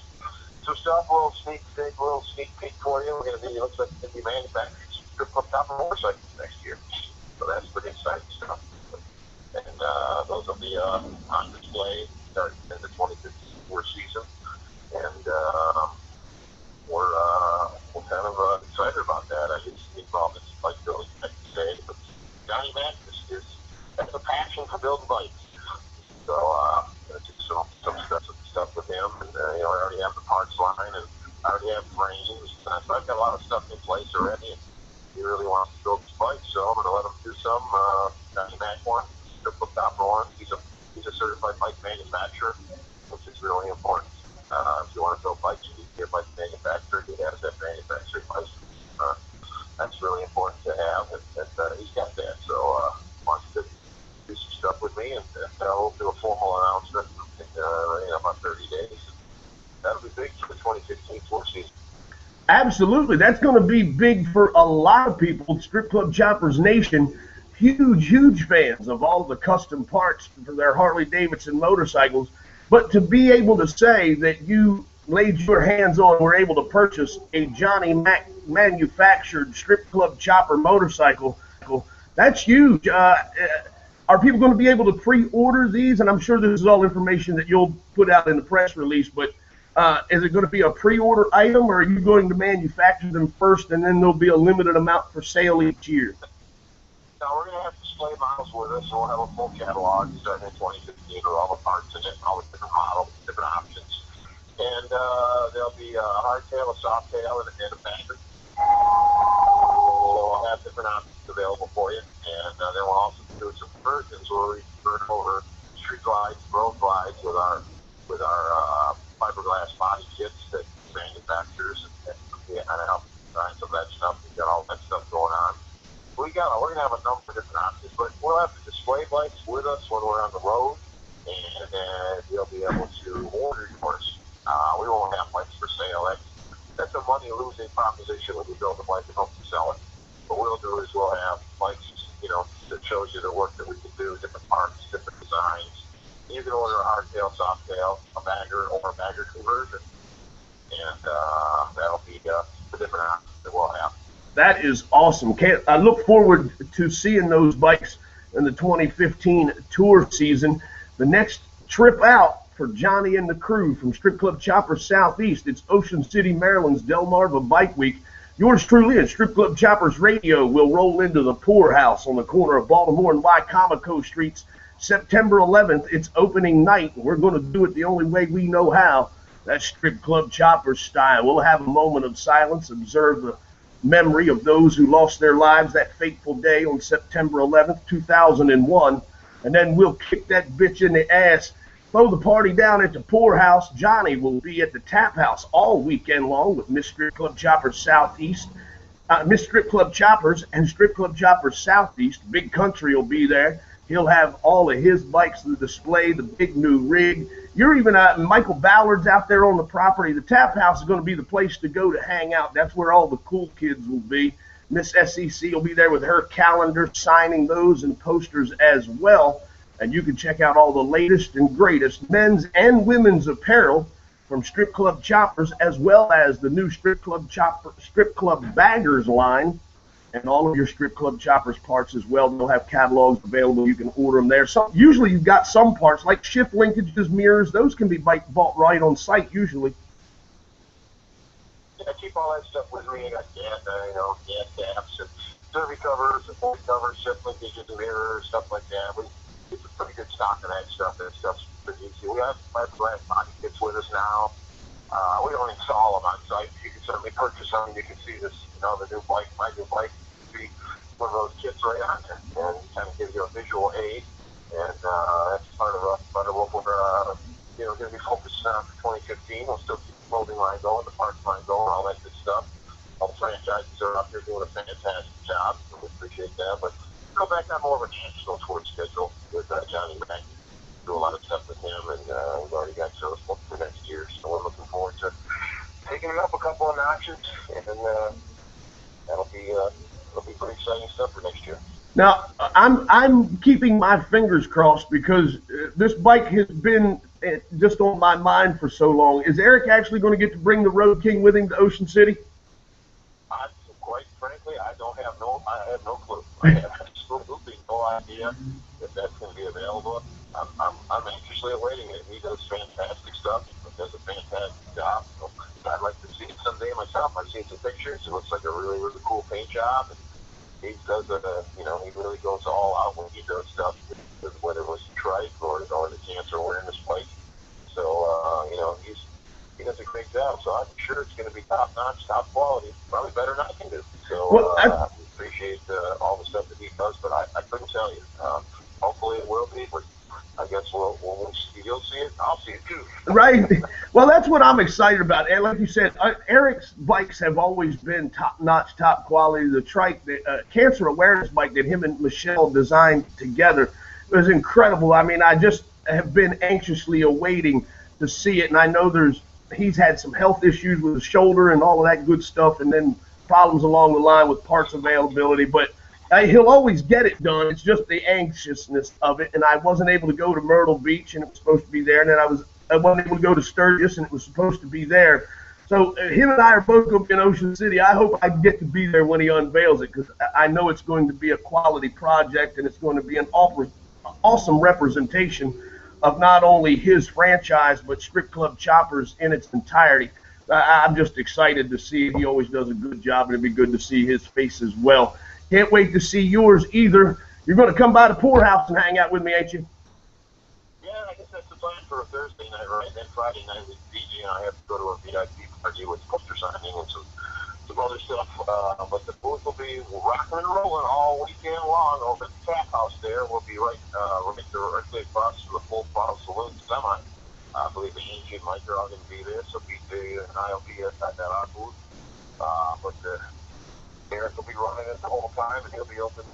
some stuff, a little sneak peek for you. We're going to be, it looks like it's going to be manufacturing some strip club Thunder Walrus next year. So that's pretty exciting stuff. And those will be on display starting in the 2015 tour season. And we're kind of excited about that. I get involved in bike building, I can say. But Johnny Mac has a passion for building bikes. So going to do some stuff with him. And I already have the parts line, and I already have frames. So I've got a lot of stuff in place already. And he really wants to build this bike, so I'm going to let him do some. Johnny Mac one, triple top one. He's a certified bike manufacturer, which is really important. If you want to build bikes, you need to be a bike manufacturer. He has that manufacturing license. That's really important to have, and he's got that. So wants to do some stuff with me, and we'll do a formal announcement in about 30 days. That'll be big for the 2015 tour season. Absolutely. That's going to be big for a lot of people. Strip Club Choppers Nation, huge fans of all the custom parts for their Harley-Davidson motorcycles. But to be able to say that you laid your hands on, were able to purchase a Johnny Mac manufactured Strip Club Chopper motorcycle, that's huge. Are people going to be able to pre-order these? And I'm sure this is all information that you'll put out in the press release, but is it going to be a pre-order item, or are you going to manufacture them first and then there'll be a limited amount for sale each year? No, we're going to have display models with us, so we'll have a full catalog starting in 2015 with all the parts in it, all the different models, different options. And there'll be a hardtail, a softtail, and a bagger. So we'll have different options available for you. And then we'll also do some conversions where we convert over street glides, road glides with our fiberglass body kits that manufacturers and help design some of that stuff. We've got all that stuff going on. We're going to have a number of different options, but we'll have the display bikes with us when we're on the road, and you'll be able to order yours. We won't have bikes for sale. That's a money-losing proposition when you build a bike and hope to sell it. What we'll do is we'll have bikes, that shows you the work that we can do, different parts, different designs. You can order a hardtail, softtail, a bagger, or a bagger conversion, and that'll be the different options that we'll have. That is awesome. I look forward to seeing those bikes in the 2015 tour season. The next trip out for Johnny and the crew from Strip Club Chopper Southeast, it's Ocean City, Maryland's Delmarva Bike Week. Yours truly and Strip Club Choppers Radio will roll into the Poorhouse on the corner of Baltimore and Wycomico Streets September 11th. It's opening night. We're going to do it the only way we know how. That's Strip Club Choppers style. We'll have a moment of silence, observe the memory of those who lost their lives that fateful day on September 11th, 2001, and then we'll kick that bitch in the ass, throw the party down at the Poorhouse. Johnny will be at the Tap House all weekend long with Miss Strip Club Choppers Southeast, Miss Strip Club Choppers and Strip Club Choppers Southeast. Big Country will be there. He'll have all of his bikes to display, the big new rig. You're even Michael Ballard's out there on the property. The Tap House is going to be the place to go to hang out. That's where all the cool kids will be. Miss SEC will be there with her calendar, signing those and posters as well. And you can check out all the latest and greatest men's and women's apparel from Strip Club Choppers, as well as the new Strip Club Baggers line, and all of your Strip Club Choppers parts as well. They'll have catalogs available. You can order them there. Usually you've got some parts like shift linkages, mirrors. Those can be bought right on site usually. Yeah, I keep all that stuff with me. I got gas caps and derby covers, and bolt covers, shift linkages, and mirrors, stuff like that. It's a pretty good stock of that stuff. That stuff's pretty easy. We have glass body kits with us now. We don't install them on site. You can certainly purchase them. You can see this, the new bike, my new bike, be one of those kits right on there, and kind of give you a visual aid. And that's part of what we're, going to be focusing on for 2015. We'll still keep the clothing line going, the parts line going, all that good stuff. All the franchises are out there doing a fantastic job, so we appreciate that. But go back on more of a national tour schedule with Johnny Mack. Do a lot of stuff with him, and we've already got shows booked for next year, so we're looking forward to taking it up a couple of notches, and that'll be pretty exciting stuff for next year. Now, I'm keeping my fingers crossed because this bike has been just on my mind for so long. Is Eric actually going to get to bring the Road King with him to Ocean City? Quite frankly, I have no clue. I have absolutely no idea if that's going to be available. I'm anxiously awaiting it. He does fantastic stuff. He does a fantastic job. So I'd like to see it someday myself. I've seen some pictures. It looks like a really, really cool paint job. And he does he really goes all out when he does stuff, whether it was trike or the cancer awareness bike. So, he does a great job. So I'm sure it's going to be top-notch, top quality, probably better than I can do. So I appreciate all the stuff that he does, but I couldn't tell you. Hopefully it will be, but I guess you'll see it. I'll see it too. Right. Well, that's what I'm excited about. And like you said, Eric's bikes have always been top-notch, top quality. The trike, the cancer awareness bike that him and Michelle designed together was incredible. I mean, I just have been anxiously awaiting to see it, and I know he's had some health issues with his shoulder and all of that good stuff, and then problems along the line with parts availability, but he'll always get it done. It's just the anxiousness of it, and I wasn't able to go to Myrtle Beach, and it was supposed to be there, and then I wasn't able to go to Sturgis, and it was supposed to be there. So him and I are both going to be in Ocean City. I hope I get to be there when he unveils it, because I know it's going to be a quality project, and it's going to be an awesome representation of not only his franchise, but Strip Club Choppers in its entirety. I'm just excited to see it. He always does a good job, and it'd be good to see his face as well. Can't wait to see yours either. You're going to come by the poorhouse and hang out with me, ain't you? Yeah, I guess that's the plan for a Thursday night, right? Then Friday night with DJ and I have to go to a VIP party with poster signing and some other stuff. But the booth will be rocking and rolling all weekend long over at the Tap House there. We'll be right directly across from the Full Throttle Saloon Semi. I believe Angie and Mike are all going to be there, so BJ and I will be at our booth. But Eric will be running it the whole time, and he'll be open,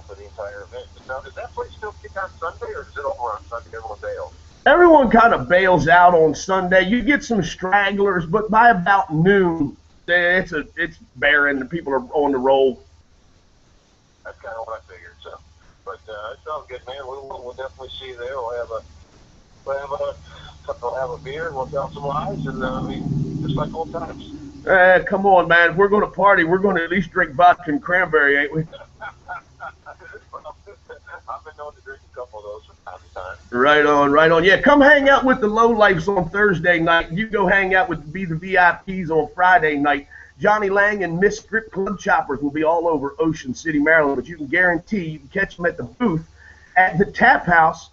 for the entire event. Now, does that place still kick on Sunday, or is it over on Sunday? Everyone bails. Everyone kind of bails out on Sunday. You get some stragglers, but by about noon, it's barren. The people are on the roll. That's kind of what I figured. So, but it sounds good, man. We'll definitely see you there. We'll have a beer. We'll tell some lies, and just like old times. Come on, man. If we're going to party, we're going to at least drink vodka and cranberry, ain't we? I've been known to drink a couple of those from time to time. Right on, right on. Yeah, come hang out with the lowlifes on Thursday night. You go hang out with the VIPs on Friday night. Johnny Lang and Miss Strip Club Choppers will be all over Ocean City, Maryland, but you can guarantee you can catch them at the booth at the Tap House.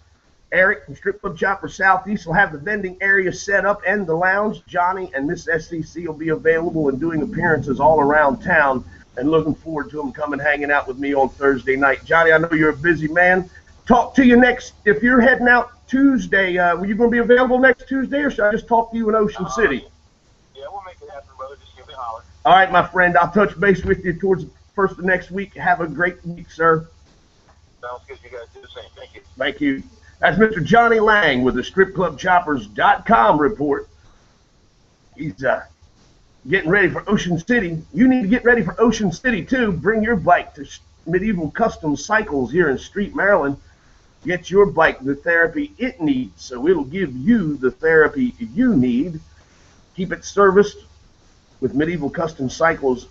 Eric from Strip Club Chopper Southeast will have the vending area set up and the lounge. Johnny and Miss SCC will be available and doing appearances all around town, and looking forward to them coming hanging out with me on Thursday night. Johnny, I know you're a busy man. Talk to you next. If you're heading out Tuesday, were you going to be available next Tuesday, or should I just talk to you in Ocean City? Yeah, we'll make it happen, brother. Just give me a holler. All right, my friend. I'll touch base with you towards the first of next week. Have a great week, sir. Sounds good. You guys do the same. Thank you. Thank you. That's Mr. Johnny Lang with the StripClubChoppers.com report. He's getting ready for Ocean City. You need to get ready for Ocean City, too. Bring your bike to Midevil Custom Cycles here in Street, Maryland. Get your bike the therapy it needs, so it'll give you the therapy you need. Keep it serviced with Midevil Custom Cycles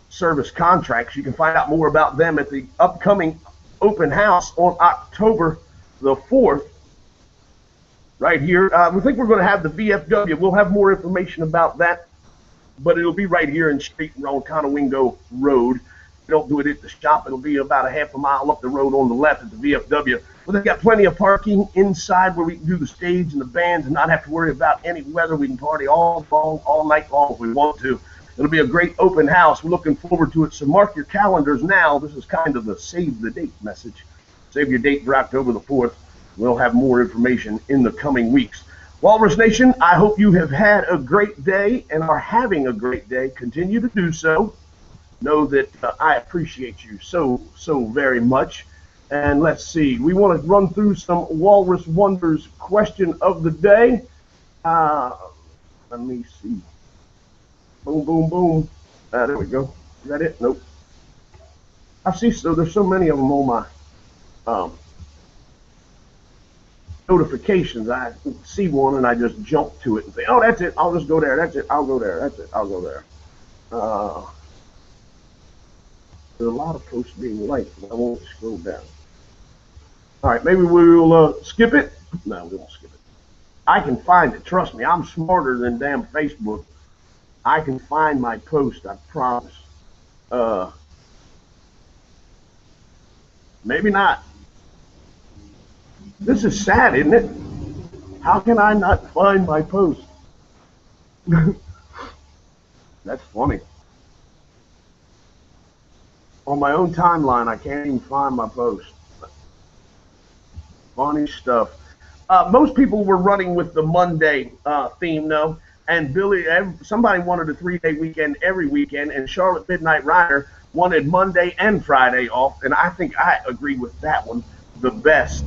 service contracts. You can find out more about them at the upcoming open house on October the 4th. Right here. We think we're going to have the VFW. We'll have more information about that, but it'll be right here in Street on Conowingo Road. We don't do it at the shop. It'll be about a half a mile up the road on the left at the VFW. Well, they've got plenty of parking inside where we can do the stage and the bands and not have to worry about any weather. We can party all night long if we want to. It'll be a great open house. We're looking forward to it. So mark your calendars now. This is kind of the save the date message. Save your date for October the 4th. We'll have more information in the coming weeks. Walrus Nation, I hope you have had a great day and are having a great day. Continue to do so. Know that I appreciate you so very much. And let's see. We want to run through some Walrus Wonders question of the day. Let me see. Boom, boom, boom. There we go. Is that it? Nope. I see. So there's so many of them on my notifications. I see one and I just jump to it and say, oh, that's it. I'll just go there. That's it. I'll go there. That's it. I'll go there. There's a lot of posts being liked, but I won't scroll down. All right, maybe we'll skip it. No, we won't skip it. I can find it. Trust me, I'm smarter than damn Facebook. I can find my post, I promise. Maybe not. This is sad, isn't it? How can I not find my post? That's funny. On my own timeline, I can't even find my post. Funny stuff. Most people were running with the Monday theme, though. And Billy, somebody wanted a 3-day weekend every weekend, and Charlotte Midnight Rider wanted Monday and Friday off. And I think I agree with that one the best.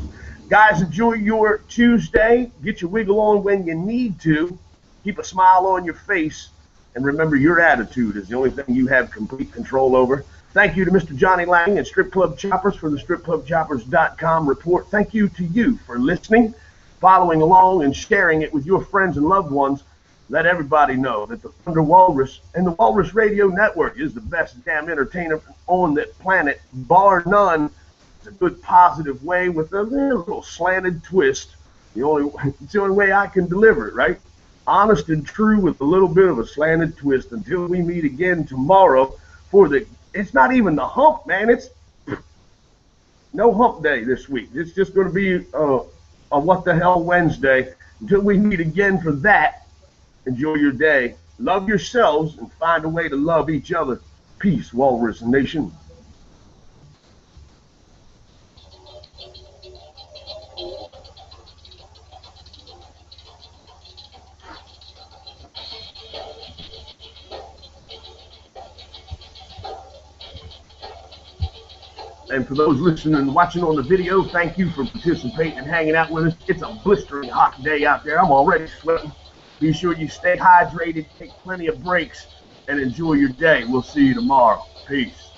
Guys, enjoy your Tuesday. Get your wiggle on when you need to. Keep a smile on your face. And remember, your attitude is the only thing you have complete control over. Thank you to Mr. Johnny Lang and Strip Club Choppers for the stripclubchoppers.com report. Thank you to you for listening, following along, and sharing it with your friends and loved ones. Let everybody know that the Thunder Walrus and the Walrus Radio Network is the best damn entertainer on the planet, bar none. It's a good, positive way with a little slanted twist. It's the only way I can deliver it, right? Honest and true with a little bit of a slanted twist. Until we meet again tomorrow for it's not even the hump, man. It's no hump day this week. It's just going to be a what the hell Wednesday. Until we meet again for that, enjoy your day. Love yourselves and find a way to love each other. Peace, Walrus Nation. And for those listening and watching on the video, thank you for participating and hanging out with us. It's a blistering hot day out there. I'm already sweating. Be sure you stay hydrated, take plenty of breaks, and enjoy your day. We'll see you tomorrow. Peace.